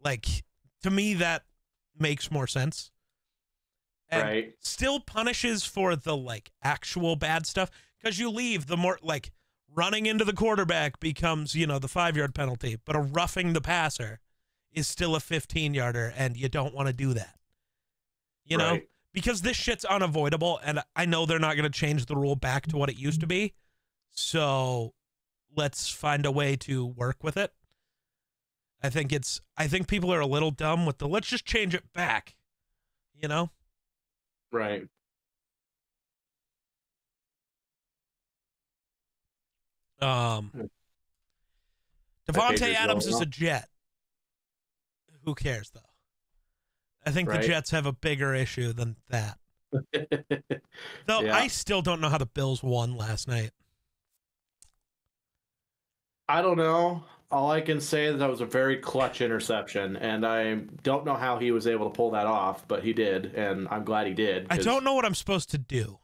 Like, to me, that makes more sense. And still punishes for the like actual bad stuff, because you leave the more like running into the quarterback becomes, the 5-yard penalty, but a roughing the passer is still a 15-yarder, and you don't want to do that. You know, because this shit's unavoidable, and I know they're not going to change the rule back to what it used to be. So let's find a way to work with it. I think people are a little dumb with let's just change it back, Right. Devontae Adams is a Jet. Who cares, though? I think the Jets have a bigger issue than that. Though I still don't know how the Bills won last night. I don't know. All I can say is that was a very clutch interception, and I don't know how he was able to pull that off, but he did, and I'm glad he did. I don't know what I'm supposed to do.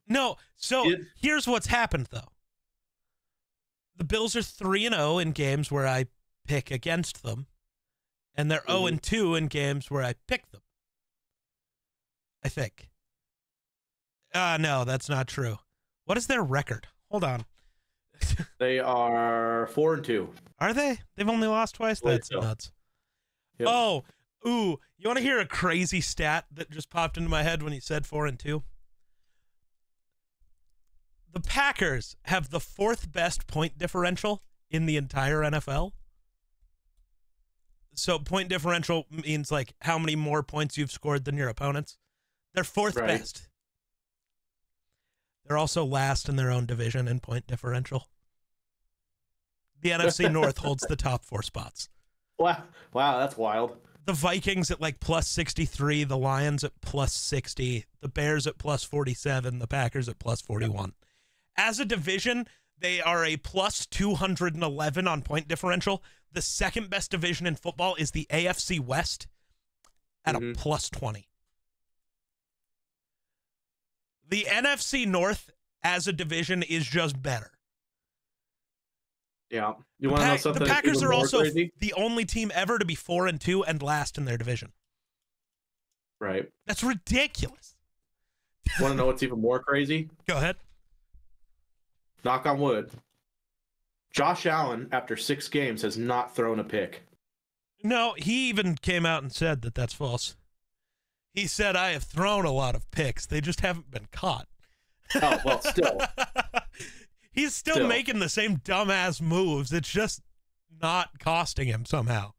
Here's what's happened, though. The Bills are 3-0 in games where I pick against them, and they're 0-2 in games where I pick them. I think. No, that's not true. What is their record? Hold on. They are 4-2. Are they? They've only lost twice? That's nuts. Yep. Oh, you want to hear a crazy stat that just popped into my head when you said 4-2? The Packers have the 4th best point differential in the entire NFL. So point differential means like how many more points you've scored than your opponents. They're 4th best. They're also last in their own division in point differential. The NFC North holds the top 4 spots. Wow, that's wild. The Vikings at like plus 63, the Lions at plus 60, the Bears at plus 47, the Packers at plus 41. As a division, they are a plus 211 on point differential. The second best division in football is the AFC West at a plus 20. The NFC North as a division is just better. Yeah. You want to know something? The Packers are also the only team ever to be 4-2 and last in their division. Right. That's ridiculous. Want to know what's even more crazy? Go ahead. Knock on wood. Josh Allen, after 6 games, has not thrown a pick. No, he even came out and said that that's false. He said, I have thrown a lot of picks. They just haven't been caught. Oh, well, still. He's still making the same dumbass moves. It's just not costing him somehow.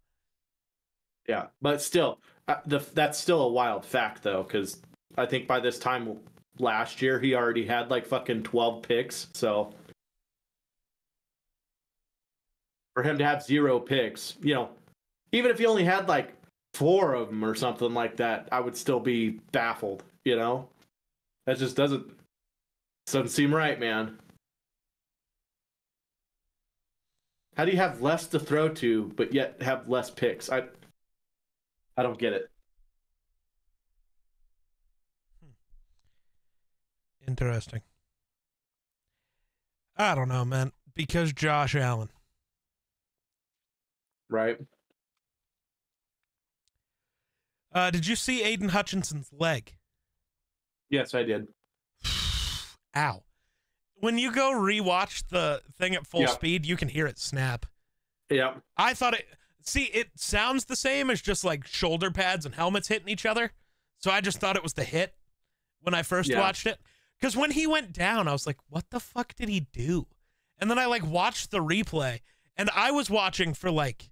Yeah, but still, that's still a wild fact, though, because I think by this time last year, he already had like fucking 12 picks. So for him to have 0 picks, you know, even if he only had like 4 of them or something like that, I would still be baffled, you know? That just doesn't seem right, man. How do you have less to throw to, but yet have less picks? I don't get it. Interesting. I don't know, man. Because Josh Allen. Right. Did you see Aiden Hutchinson's leg? Yes, I did. Ow. When you go rewatch the thing at full speed, you can hear it snap. Yeah. I thought it... See, it sounds the same as just like shoulder pads and helmets hitting each other. So I just thought it was the hit when I first watched it. Because when he went down, I was like, what the fuck did he do? And then I like watched the replay, and I was watching for like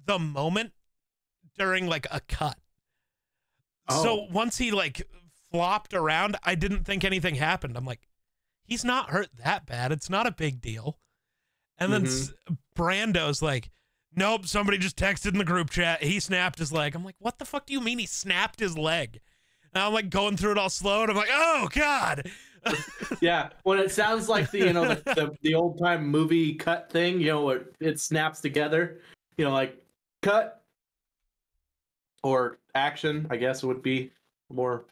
the moment during like a cut. Oh. So once he like flopped around, I didn't think anything happened. I'm like, he's not hurt that bad. It's not a big deal. And then Brando's like, nope, somebody just texted in the group chat. He snapped his leg. I'm like, what the fuck do you mean he snapped his leg? And I'm like going through it all slow, and I'm like, oh God. Yeah, when it sounds like the old time movie cut thing, you know, it snaps together, you know, like cut or action, I guess would be more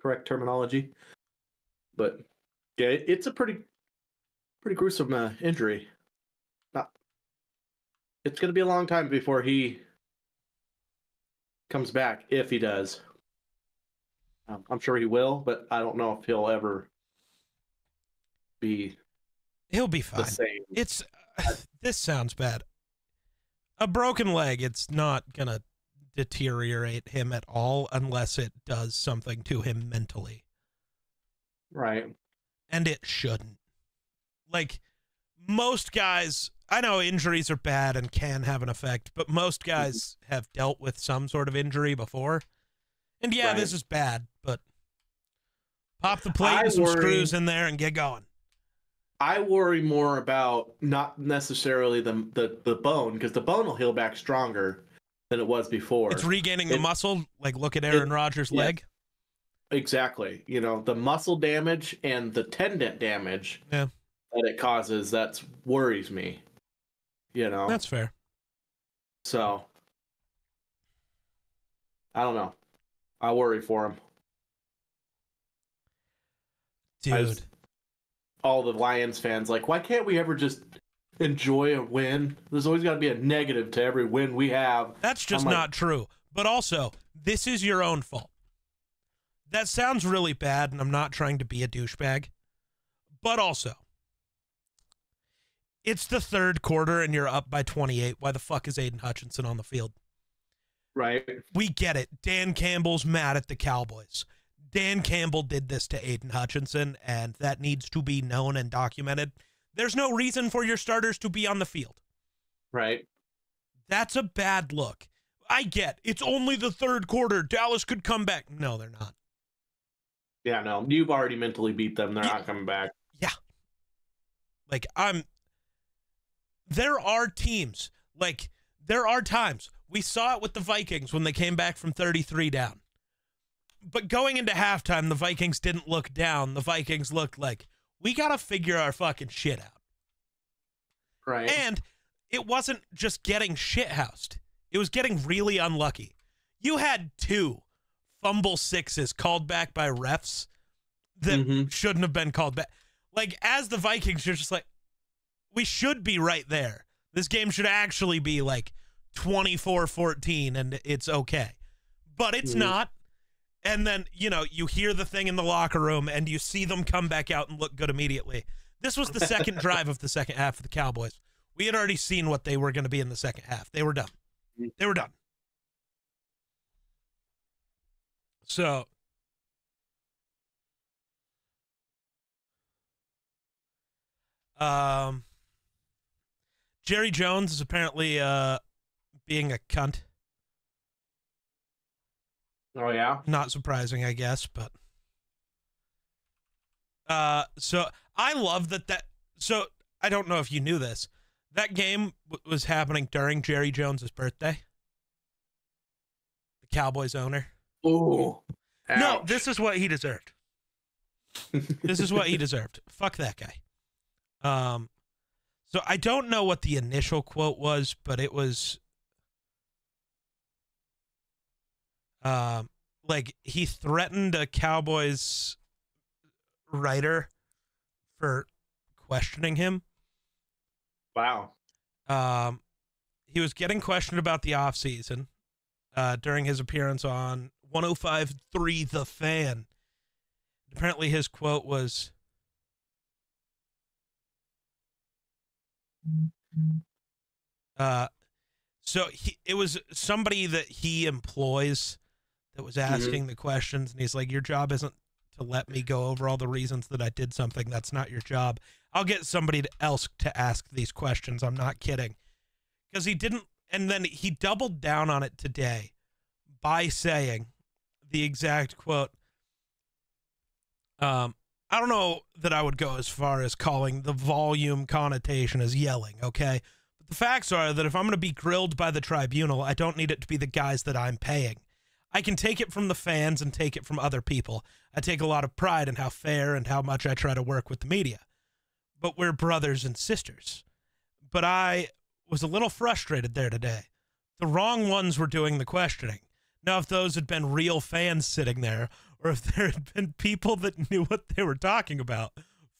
correct terminology. But yeah, it's a pretty gruesome injury. It's going to be a long time before he comes back, if he does. I'm sure he will, but I don't know if he'll ever be. He'll be fine. The same. It's this sounds bad. A broken leg, it's not gonna deteriorate him at all unless it does something to him mentally. Right. And it shouldn't. Like most guys, I know injuries are bad and can have an effect, but most guys have dealt with some sort of injury before. And yeah, this is bad, but pop the plate and some screws in there and get going. I worry more about not necessarily the bone, because the bone will heal back stronger than it was before. It's regaining the muscle, like look at Aaron Rodgers' leg. Exactly. You know, the muscle damage and the tendon damage that it causes, that worries me. You know? That's fair. So, I don't know. I worry for him. Dude. All the Lions fans, like, why can't we ever just enjoy a win? There's always got to be a negative to every win we have. That's just not true. But also, this is your own fault. That sounds really bad, and I'm not trying to be a douchebag. But also, it's the third quarter, and you're up by 28. Why the fuck is Aiden Hutchinson on the field? Right. We get it. Dan Campbell's mad at the Cowboys. Dan Campbell did this to Aiden Hutchinson, and that needs to be known and documented. There's no reason for your starters to be on the field. Right. That's a bad look. I get it's only the third quarter. Dallas could come back. No, they're not. Yeah, no. You've already mentally beat them. They're not coming back. Yeah. Like, there are teams, like, there are times. We saw it with the Vikings when they came back from 33 down. But going into halftime, the Vikings didn't look down. The Vikings looked like, we got to figure our fucking shit out. Right. And it wasn't just getting shithoused. It was getting really unlucky. You had 2 fumble sixes called back by refs that shouldn't have been called back. Like, as the Vikings, you're just like, we should be right there. This game should actually be like 24-14 and it's okay. But it's not. And then, you hear the thing in the locker room and you see them come back out and look good immediately. This was the second drive of the second half of the Cowboys. We had already seen what they were going to be in the second half. They were done. They were done. So, Jerry Jones is apparently being a cunt. Oh, yeah? Not surprising, I guess, but so I love that so I don't know if you knew this. That game was happening during Jerry Jones's birthday. The Cowboys owner. Ooh. Ouch. No, this is what he deserved. This is what he deserved. Fuck that guy. So I don't know what the initial quote was, but it was like he threatened a Cowboys writer for questioning him. Wow. He was getting questioned about the offseason during his appearance on 105.3 The Fan. Apparently his quote was, so it was somebody that he employs that was asking the questions, and he's like, your job isn't to let me go over all the reasons that I did something. That's not your job. I'll get somebody else to ask these questions. I'm not kidding. Because he didn't, and then he doubled down on it today by saying the exact quote. I don't know that I would go as far as calling the volume connotation as yelling, okay? But the facts are that if I'm going to be grilled by the tribunal, I don't need it to be the guys that I'm paying. I can take it from the fans and take it from other people. I take a lot of pride in how fair and how much I try to work with the media. But we're brothers and sisters. But I was a little frustrated there today. The wrong ones were doing the questioning. Now, if those had been real fans sitting there, or if there had been people that knew what they were talking about,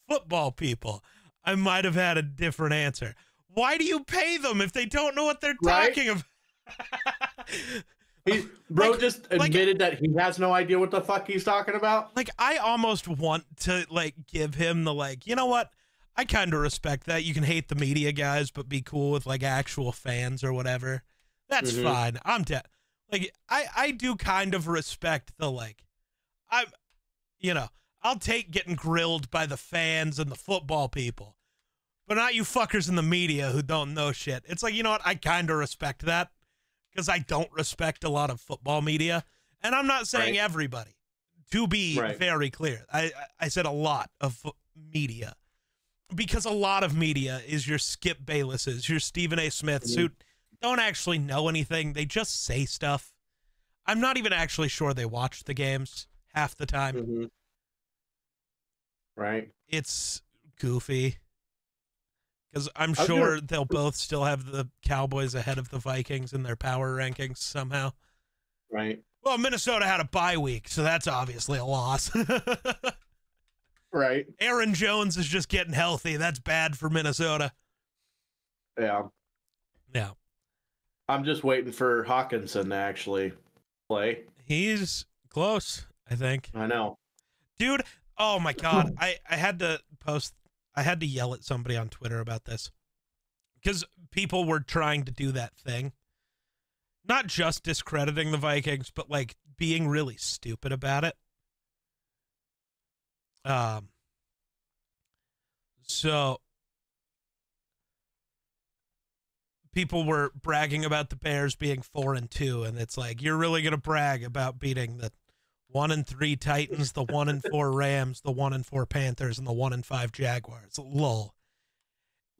football people, I might have had a different answer. Why do you pay them if they don't know what they're talking about? Bro just admitted that he has no idea what the fuck he's talking about. Like, I almost want to, give him the, you know what? I kind of respect that. You can hate the media guys, but be cool with, actual fans or whatever. That's fine. I'm dead. I do kind of respect the, I'll take getting grilled by the fans and the football people, but not you fuckers in the media who don't know shit. It's like, you know what? I kind of respect that. Because I don't respect a lot of football media. And I'm not saying everybody, to be very clear. I said a lot of media. Because a lot of media is your Skip Baylesses, your Stephen A. Smiths, who don't actually know anything. They just say stuff. I'm not even actually sure they watch the games half the time. Right. It's goofy. Because I'm sure they'll both still have the Cowboys ahead of the Vikings in their power rankings somehow. Right. Well, Minnesota had a bye week, so that's obviously a loss. Right. Aaron Jones is just getting healthy. That's bad for Minnesota. Yeah. Yeah. I'm just waiting for Hawkinson to actually play. He's close, I think. I know. Dude, oh my God. I had to yell at somebody on Twitter about this because people were trying to do that thing. Not just discrediting the Vikings, but being really stupid about it. So people were bragging about the Bears being 4-2, and it's like, you're really going to brag about beating the 1-3 Titans, the 1-4 Rams, the 1-4 Panthers, and the 1-5 Jaguars. Lol.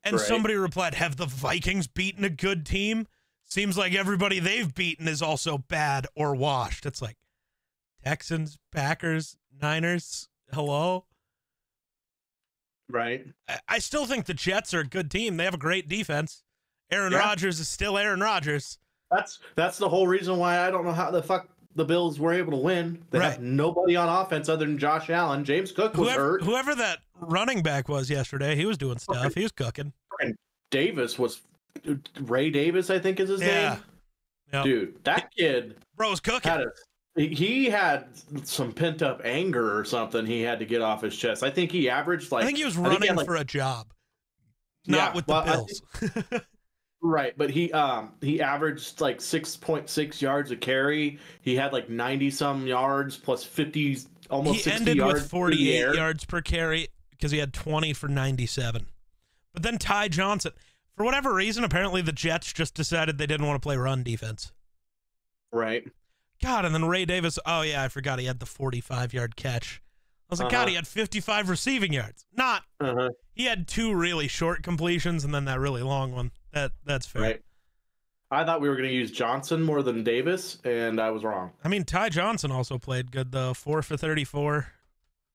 And somebody replied, have the Vikings beaten a good team? Seems like everybody they've beaten is also bad or washed. It's like Texans, Packers, Niners. Hello? Right. I still think the Jets are a good team. They have a great defense. Aaron Rodgers is still Aaron Rodgers. That's the whole reason why I don't know how the fuck the Bills were able to win. They have nobody on offense other than Josh Allen. James Cook was hurt. Whoever that running back was yesterday, he was doing stuff. He was cooking. And Davis was Ray Davis, I think is his name. Yeah. Dude, that kid was cooking. He had some pent up anger or something he had to get off his chest. I think he averaged like I think he was I think he running had like for a job, not yeah, with the well, I Bills. think, right, but he averaged like 6.6 yards a carry. He had like 90 some yards plus 50 almost He 60 ended with yards through the 48 air. yards per carry because he had 20 for 97. But then Ty Johnson, for whatever reason, apparently the Jets just decided they didn't want to play run defense. Right. God, and then Ray Davis, oh yeah, I forgot he had the 45-yard catch. I was like, God, he had 55 receiving yards. Not. He had 2 really short completions and then that really long one. That's fair. Right. I thought we were going to use Johnson more than Davis, and I was wrong. I mean, Ty Johnson also played good, though. 4 for 34,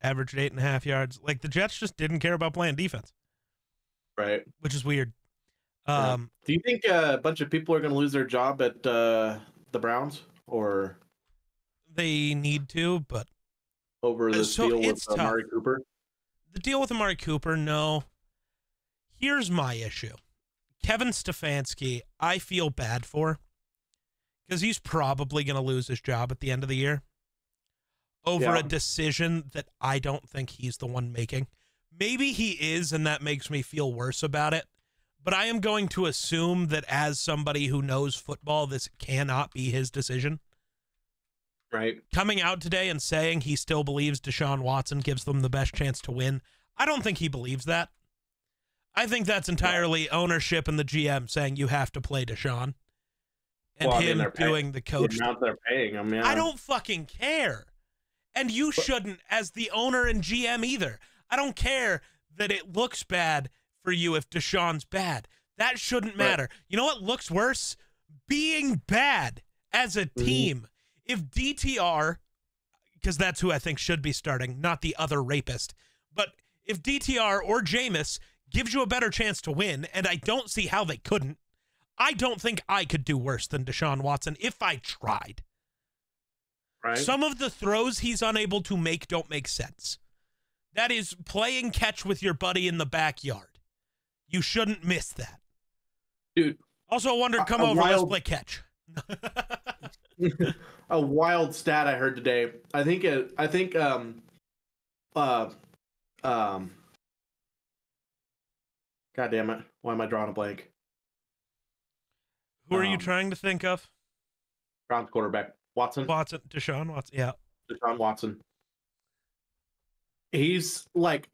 averaged 8.5 yards. Like, the Jets just didn't care about playing defense. Right. Which is weird. Do you think a bunch of people are going to lose their job at the Browns, or they need to, but over this deal with Amari Cooper? The deal with Amari Cooper, no. Here's my issue. Kevin Stefanski, I feel bad for because he's probably going to lose his job at the end of the year over a decision that I don't think he's the one making. Maybe he is, and that makes me feel worse about it. But I am going to assume that as somebody who knows football, this cannot be his decision. Right. Coming out today and saying he still believes Deshaun Watson gives them the best chance to win, I don't think he believes that. I think that's entirely ownership and the GM saying you have to play Deshaun. And him doing the coach. The amount they're paying him, yeah. I don't fucking care. And you shouldn't as the owner and GM either. I don't care that it looks bad for you if Deshaun's bad. That shouldn't matter. Right. You know what looks worse? Being bad as a team. If DTR, because that's who I think should be starting, not the other rapist, but if DTR or Jameis gives you a better chance to win, and I don't see how they couldn't, I don't think I could do worse than Deshaun Watson if I tried. Right. Some of the throws he's unable to make don't make sense. That is playing catch with your buddy in the backyard. You shouldn't miss that. Dude. Also, I wondered, come over, let's play catch. A wild stat I heard today. I think God damn it. Why am I drawing a blank? Who are you trying to think of? Browns quarterback. Deshaun Watson, yeah. Deshaun Watson. He's like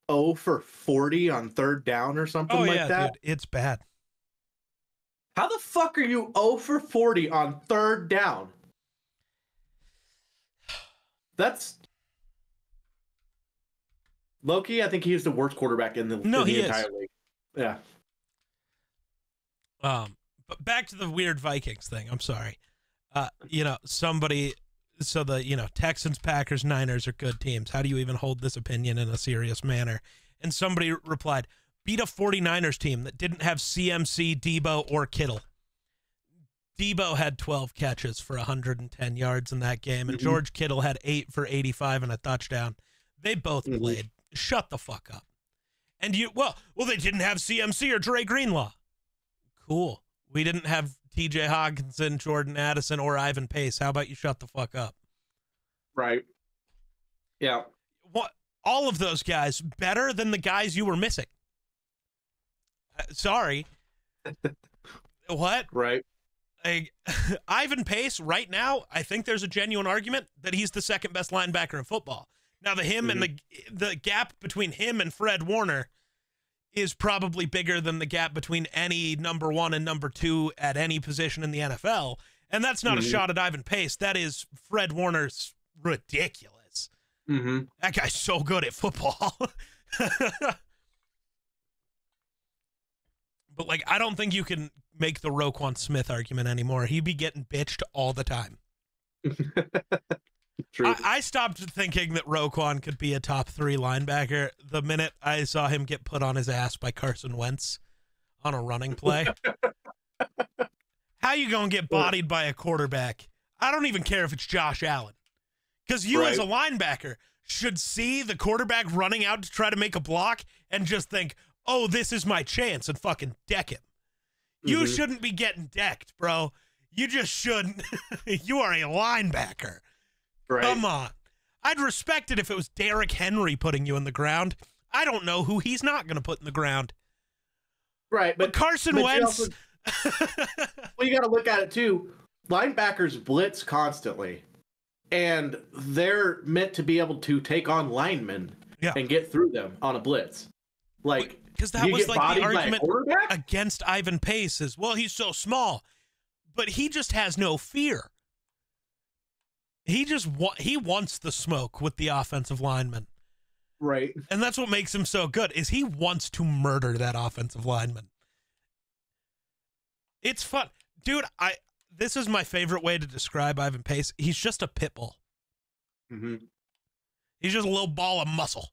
0 for 40 on third down or something like that. Dude, it's bad. How the fuck are you 0 for 40 on third down? That's Loki. I think he's the worst quarterback in the entire league. Yeah. But back to the weird Vikings thing. I'm sorry. Somebody. So the Texans, Packers, Niners are good teams. How do you even hold this opinion in a serious manner? And somebody replied, beat a 49ers team that didn't have CMC, Debo, or Kittle. Debo had 12 catches for 110 yards in that game, and George Kittle had 8 for 85 and a touchdown. They both played. Shut the fuck up. And they didn't have CMC or Dre Greenlaw. Cool. We didn't have TJ Hawkinson, Jordan Addison, or Ivan Pace. How about you shut the fuck up? Right. Yeah. What? All of those guys better than the guys you were missing. Sorry. What? Right. Ivan Pace, right now, I think there's a genuine argument that he's the second best linebacker in football. Now, and the gap between him and Fred Warner is probably bigger than the gap between any number 1 and number 2 at any position in the NFL. And that's not a shot at Ivan Pace. That is Fred Warner's ridiculous. That guy's so good at football. But, I don't think you can make the Roquan Smith argument anymore. He'd be getting bitched all the time. True. I stopped thinking that Roquan could be a top 3 linebacker the minute I saw him get put on his ass by Carson Wentz on a running play. How you going to get bodied by a quarterback? I don't even care if it's Josh Allen. Because you as a linebacker should see the quarterback running out to try to make a block and just think, oh, this is my chance, and fucking deck him. You shouldn't be getting decked, bro. You just shouldn't. You are a linebacker. Right. Come on. I'd respect it if it was Derrick Henry putting you in the ground. I don't know who he's not going to put in the ground. Right, but Carson Wentz. Well, you got to look at it too. Linebackers blitz constantly, and they're meant to be able to take on linemen and get through them on a blitz. Like, because that was like the argument against Ivan Pace is, well, he's so small, but he just has no fear. He wants the smoke with the offensive lineman. Right. And that's what makes him so good, is he wants to murder that offensive lineman. It's fun. Dude, this is my favorite way to describe Ivan Pace. He's just a pit bull. Mm-hmm. He's just a little ball of muscle.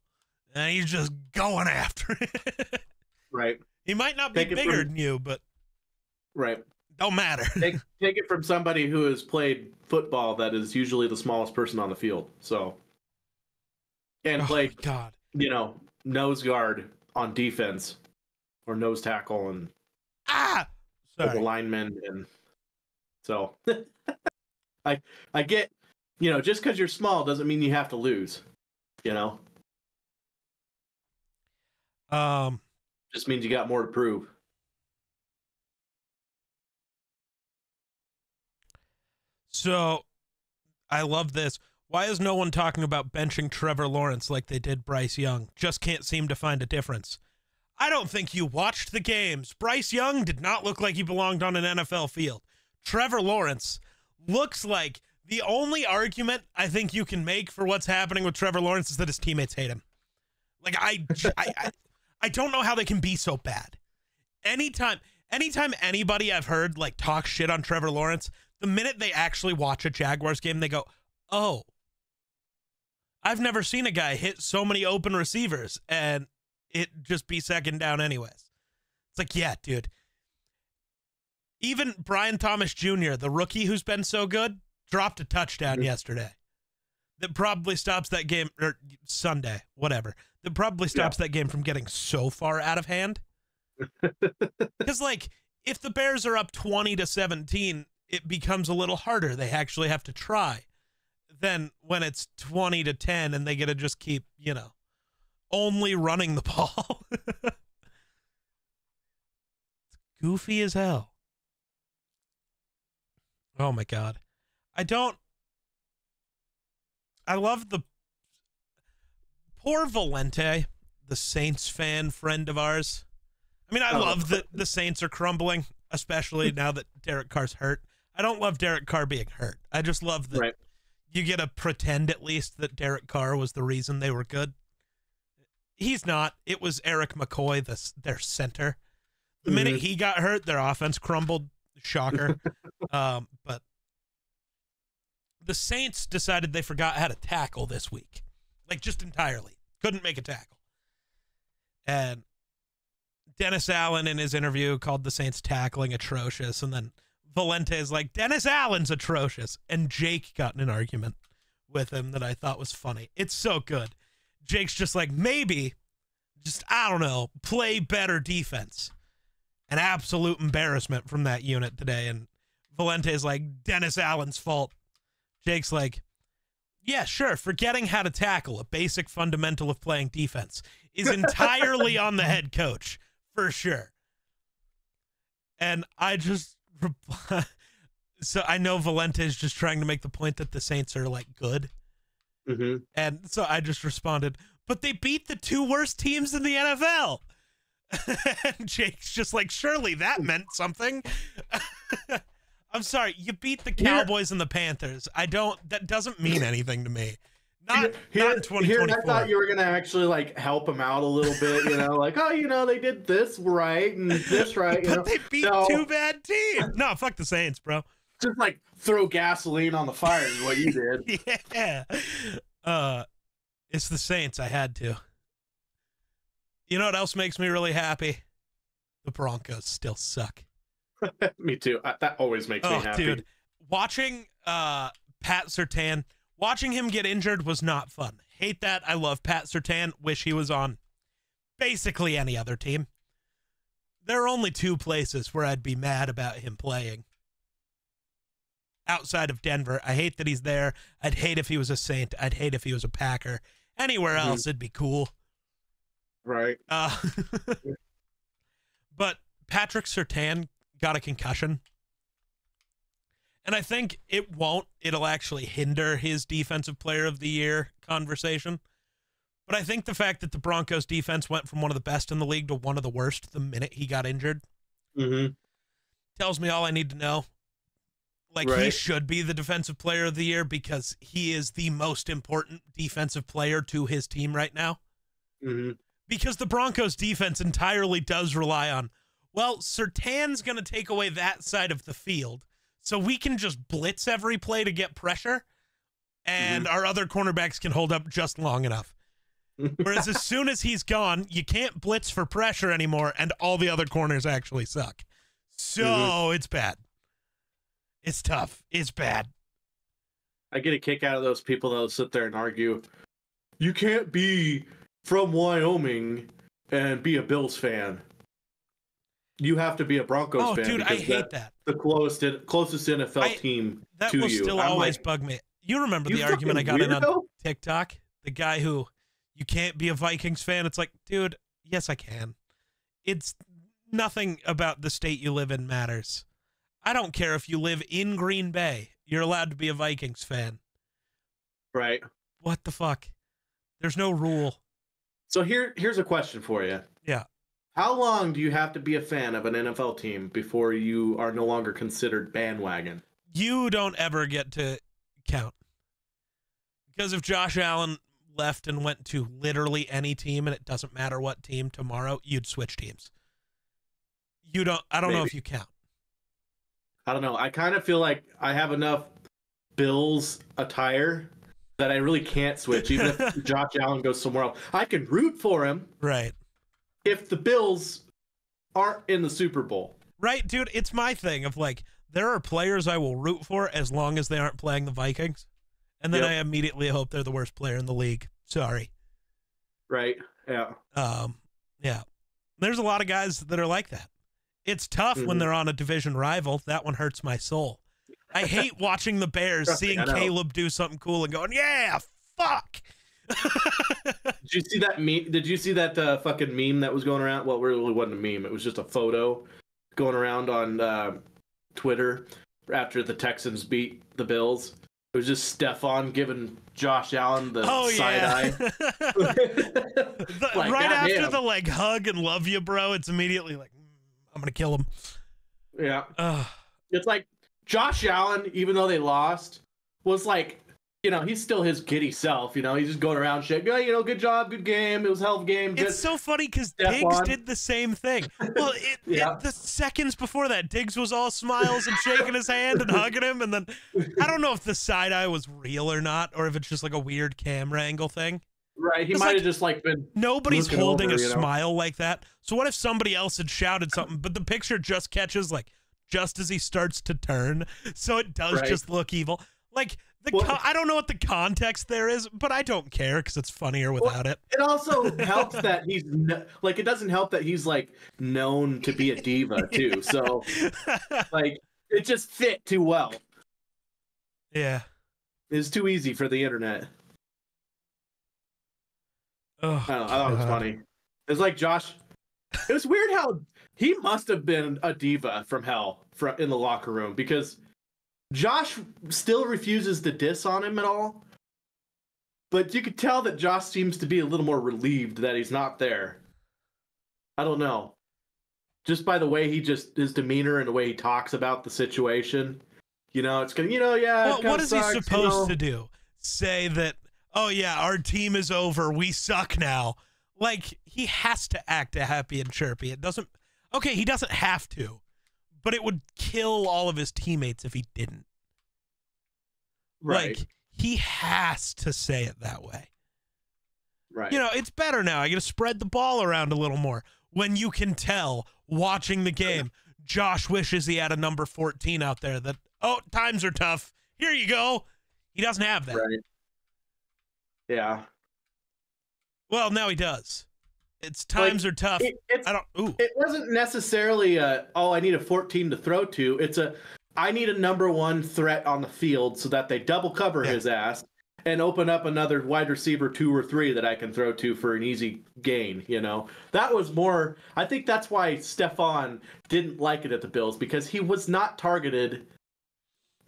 And he's just going after it. Right. He might not be bigger than you, but right. Don't matter. Take it from somebody who has played football that is usually the smallest person on the field. So, and played, nose guard on defense or nose tackle and the lineman. And so I get, just because you're small doesn't mean you have to lose, just means you got more to prove. So, I love this. Why is no one talking about benching Trevor Lawrence like they did Bryce Young? Just can't seem to find a difference. I don't think you watched the games. Bryce Young did not look like he belonged on an NFL field. Trevor Lawrence looks like the only argument I think you can make for what's happening with Trevor Lawrence is that his teammates hate him. Like, I don't know how they can be so bad. Anytime anybody I've heard like talk shit on Trevor Lawrence, the minute they actually watch a Jaguars game, they go, oh, I've never seen a guy hit so many open receivers and it just be second down anyways. It's like, yeah, dude. Even Brian Thomas Jr., the rookie who's been so good, dropped a touchdown yesterday. That probably stops that game, or Sunday, whatever. That probably stops that game from getting so far out of hand. Because, like, if the Bears are up 20-17, it becomes a little harder. They actually have to try. Then when it's 20-10 and they get to just keep, only running the ball. It's goofy as hell. Oh, my God. I love the poor Valente, the Saints fan friend of ours. I mean, I love that the Saints are crumbling, especially now that Derek Carr's hurt. I don't love Derek Carr being hurt. I just love that you get to pretend at least that Derek Carr was the reason they were good. He's not. It was Eric McCoy, their center. The minute he got hurt, their offense crumbled. Shocker. But the Saints decided they forgot how to tackle this week. Like, just entirely. Couldn't make a tackle. And Dennis Allen in his interview called the Saints tackling atrocious, and then Valente is like, Dennis Allen's atrocious. And Jake got in an argument with him that I thought was funny. It's so good. Jake's just like, maybe, I don't know, play better defense. An absolute embarrassment from that unit today. And Valente is like, Dennis Allen's fault. Jake's like, yeah, sure, forgetting how to tackle, a basic fundamental of playing defense, is entirely on the head coach, for sure. And I just reply, so I know Valente is just trying to make the point that the Saints are, like, good. Mm-hmm. And so I just responded, but they beat the two worst teams in the NFL. And Jake's just like, surely that meant something. I'm sorry, you beat the Cowboys and the Panthers. That doesn't mean anything to me. Not in 2024. Here, I thought you were going to actually, like, help him out a little bit, like, oh, they did this right and this right. But they beat two bad teams. No, fuck the Saints, bro. Just, like, throw gasoline on the fire is what you did. Yeah. It's the Saints. I had to. You know what else makes me really happy? The Broncos still suck. Me too. That always makes me happy. Dude, watching Pat Surtain, watching him get injured was not fun. Hate that. I love Pat Surtain. Wish he was on basically any other team. There are only two places where I'd be mad about him playing. outside of Denver. I hate that he's there. I'd hate if he was a Saint. I'd hate if he was a Packer. Anywhere else, it'd be cool. Right. But Patrick Surtain got a concussion. And I think it won't. It'll actually hinder his Defensive Player of the Year conversation. But I think the fact that the Broncos defense went from one of the best in the league to one of the worst the minute he got injured tells me all I need to know. Like, he should be the Defensive Player of the Year because he is the most important defensive player to his team right now. Because the Broncos defense entirely does rely on, well, Surtain's going to take away that side of the field, so we can just blitz every play to get pressure, and our other cornerbacks can hold up just long enough. Whereas as soon as he's gone, you can't blitz for pressure anymore, and all the other corners actually suck. So it's bad. It's tough. It's bad. I get a kick out of those people that will sit there and argue, you can't be from Wyoming and be a Bills fan. You have to be a Broncos fan. Oh, dude, I hate that. The closest NFL team that to you. That will still always bug me. You remember the argument I got in on TikTok? The guy who, you can't be a Vikings fan. It's like, dude, yes, I can. It's nothing about the state you live in matters. I don't care if you live in Green Bay. You're allowed to be a Vikings fan. Right. What the fuck? There's no rule. So here's a question for you. Yeah. How long do you have to be a fan of an NFL team before you are no longer considered bandwagon? You don't ever get to count. Because if Josh Allen left and went to literally any team, and it doesn't matter what team tomorrow, you'd switch teams. I don't know if you count. I don't know. I kind of feel like I have enough Bills attire that I really can't switch, even if Josh Allen goes somewhere else. I can root for him. Right. If the Bills aren't in the Super Bowl. Right, dude. It's my thing of like, there are players I will root for as long as they aren't playing the Vikings. And then I immediately hope they're the worst player in the league. Sorry. Right. Yeah. Yeah. There's a lot of guys that are like that. It's tough when they're on a division rival. That one hurts my soul. I hate watching the Bears, seeing Caleb do something cool and going, yeah, fuck. Did you see that meme? Did you see that fucking meme that was going around? Well, it really wasn't a meme. It was just a photo going around on Twitter after the Texans beat the Bills. It was just Stephon giving Josh Allen the side eye. Like, right after the like hug and love you, bro, it's immediately like, I'm going to kill him. Yeah. It's like Josh Allen, even though they lost, was like, he's still his giddy self. He's just going around shaking, good job, good game. It was a hell of a game. It's so funny because Diggs did the same thing. Well, the seconds before that, Diggs was all smiles and shaking his hand and hugging him. And then I don't know if the side eye was real or not, or if it's just like a weird camera angle thing. Right, he might have just like been. Nobody's holding a smile like that. So what if somebody else had shouted something, but the picture just catches like just as he starts to turn, so it does just look evil. Like I don't know what the context there is, but I don't care because it's funnier without it. It also helps that he's like. It doesn't help that he's like known to be a diva too. So like it just fit too well. Yeah, it's too easy for the internet. Oh, I thought it was funny. It's like Josh. It was weird how he must have been a diva from hell in the locker room because Josh still refuses to diss on him at all. But you could tell that Josh seems to be a little more relieved that he's not there. I don't know. Just by the way his demeanor and the way he talks about the situation. It's gonna, Well, what is he supposed to do? Say that, oh yeah, our team is over. We suck now. Like, he has to act happy and chirpy. He doesn't have to, but it would kill all of his teammates if he didn't. Right. Like, he has to say it that way. Right. It's better now. I got to spread the ball around a little more. When you can tell, watching the game, Josh wishes he had a number 14 out there that, times are tough. Here you go. He doesn't have that. Right. Yeah. Well, now he does. It's times are tough. It wasn't necessarily I need a 14 to throw to. It's I need a number one threat on the field so that they double cover his ass and open up another wide receiver 2 or 3 that I can throw to for an easy gain, you know. That was more, I think that's why Stephon didn't like it at the Bills, because he was not targeted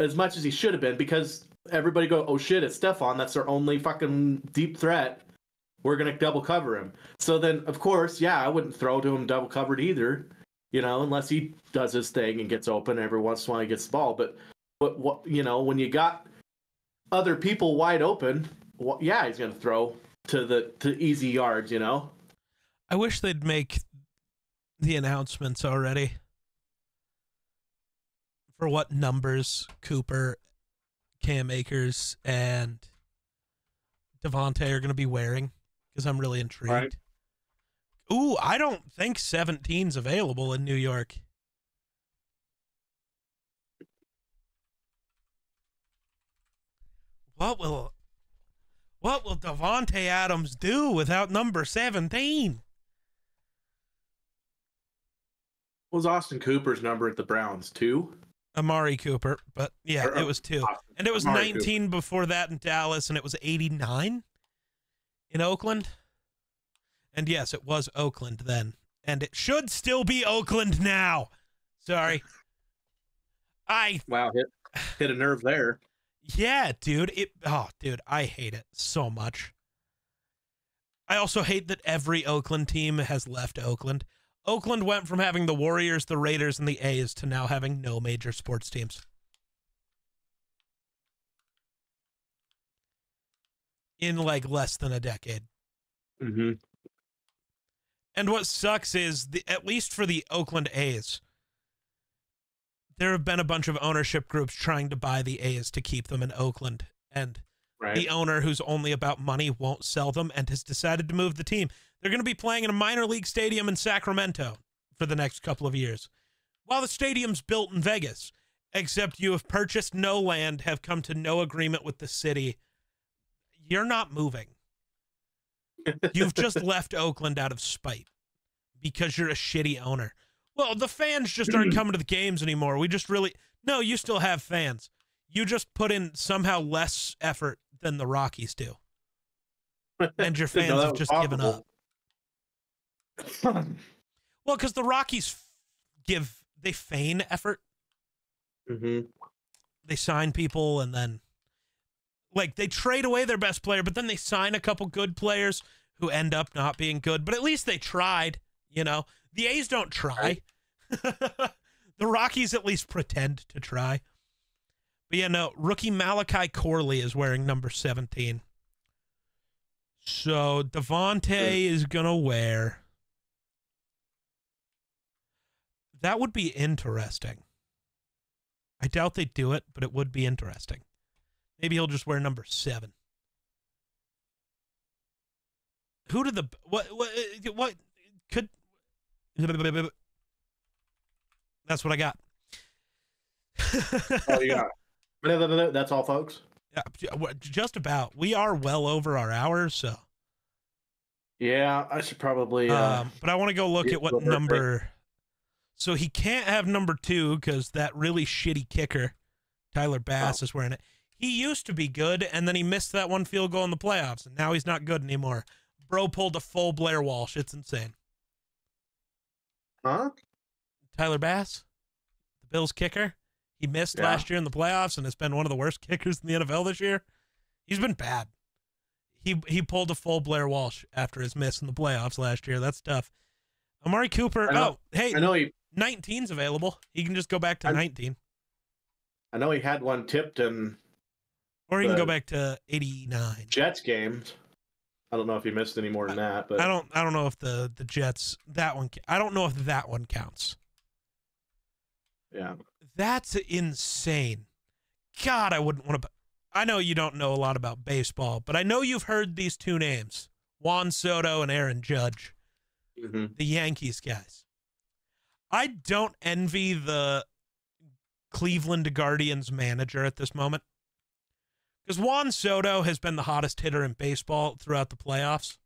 as much as he should have been, because everybody go, oh shit, it's Stephon, that's their only fucking deep threat. We're going to double cover him. So then, of course, yeah, I wouldn't throw to him double covered either, you know, unless he does his thing and gets open every once in a while he gets the ball. But what you know, when you got other people wide open, well, yeah, he's going to throw to easy yards, you know. I wish they'd make the announcements already for what numbers Cooper, Cam Akers, and Devontae are going to be wearing, because I'm really intrigued. Right. Ooh, I don't think 17's available in New York. What will Devontae Adams do without number 17? What was Austin Cooper's number at the Browns? 2? Amari Cooper, but yeah, it was 2. And it was Amari 19 Cooper before that in Dallas, and it was 89 in Oakland. And yes, it was Oakland then. And it should still be Oakland now. Sorry. Wow, hit a nerve there. Yeah, dude. Dude, I hate it so much. I also hate that every Oakland team has left Oakland. Oakland went from having the Warriors, the Raiders, and the A's to now having no major sports teams. In like less than a decade. Mm-hmm. And what sucks is, at least for the Oakland A's, there have been a bunch of ownership groups trying to buy the A's to keep them in Oakland. And the owner, who's only about money, won't sell them and has decided to move the team. They're going to be playing in a minor league stadium in Sacramento for the next couple of years, while the stadium's built in Vegas, except you have purchased no land, have come to no agreement with the city. You're not moving. You've just left Oakland out of spite because you're a shitty owner. Well, the fans just aren't coming to the games anymore. No, you still have fans. You just put in somehow less effort than the Rockies do. And your fans have just given up. Well, because the Rockies they feign effort. Mm-hmm. They sign people and then, like, they trade away their best player, but then they sign a couple good players who end up not being good. But at least they tried, you know. The A's don't try. The Rockies at least pretend to try. But yeah, no, rookie Malachi Corley is wearing number 17. So Devontae is going to wear. That would be interesting. I doubt they do it, but it would be interesting. Maybe he'll just wear number 7. Who did what could... That's what I got. Oh, you got it. That's all, folks? Yeah, just about. We are well over our hours, so. Yeah, I should probably... but I want to go look at what number... So he can't have number 2 because that really shitty kicker, Tyler Bass, is wearing it. He used to be good, and then he missed that one field goal in the playoffs, and now he's not good anymore. Bro pulled a full Blair Walsh. It's insane. Huh? Tyler Bass, the Bills kicker. He missed last year in the playoffs and has been one of the worst kickers in the NFL this year. He's been bad. He pulled a full Blair Walsh after his miss in the playoffs last year. That's tough. Amari Cooper. I know 19's available. He can just go back to 19. I know he had one tipped in. Or he can go back to 89. Jets games. I don't know if he missed any more than that, but I don't know if the Jets, that one, I don't know if that one counts. Yeah. That's insane. God, I wouldn't want to. I know you don't know a lot about baseball, but I know you've heard these two names, Juan Soto and Aaron Judge, the Yankees guys. I don't envy the Cleveland Guardians manager at this moment, because Juan Soto has been the hottest hitter in baseball throughout the playoffs.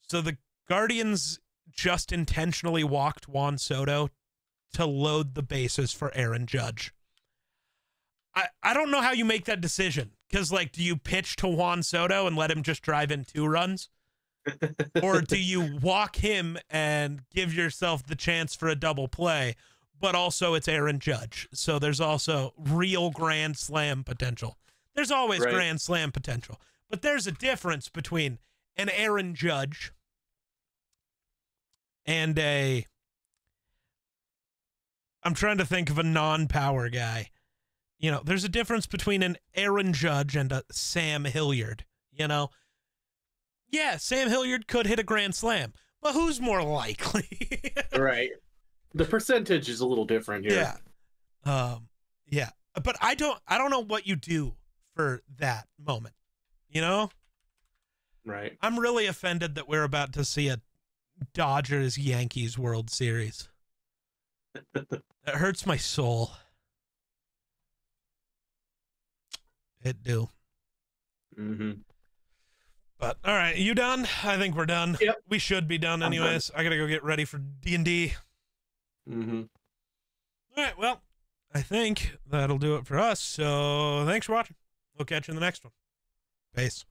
So the Guardians just intentionally walked Juan Soto to load the bases for Aaron Judge. I don't know how you make that decision, because, like, do you pitch to Juan Soto and let him just drive in 2 runs? Or do you walk him and give yourself the chance for a double play, but also it's Aaron Judge, so there's also real grand slam potential. There's always grand slam potential, but there's a difference between an Aaron Judge and I'm trying to think of a non-power guy. You know, there's a difference between an Aaron Judge and a Sam Hilliard, you know? Yeah, Sam Hilliard could hit a grand slam, but who's more likely? Right. The percentage is a little different here. Yeah. Yeah. But I don't know what you do for that moment, you know? Right. I'm really offended that we're about to see a Dodgers-Yankees World Series. It hurts my soul. It do. Mm-hmm. But all right, you done? I think we're done. Yep. We should be done anyways. I gotta go get ready for D&D. Mm-hmm. All right, well, I think that'll do it for us. So thanks for watching. We'll catch you in the next one. Peace.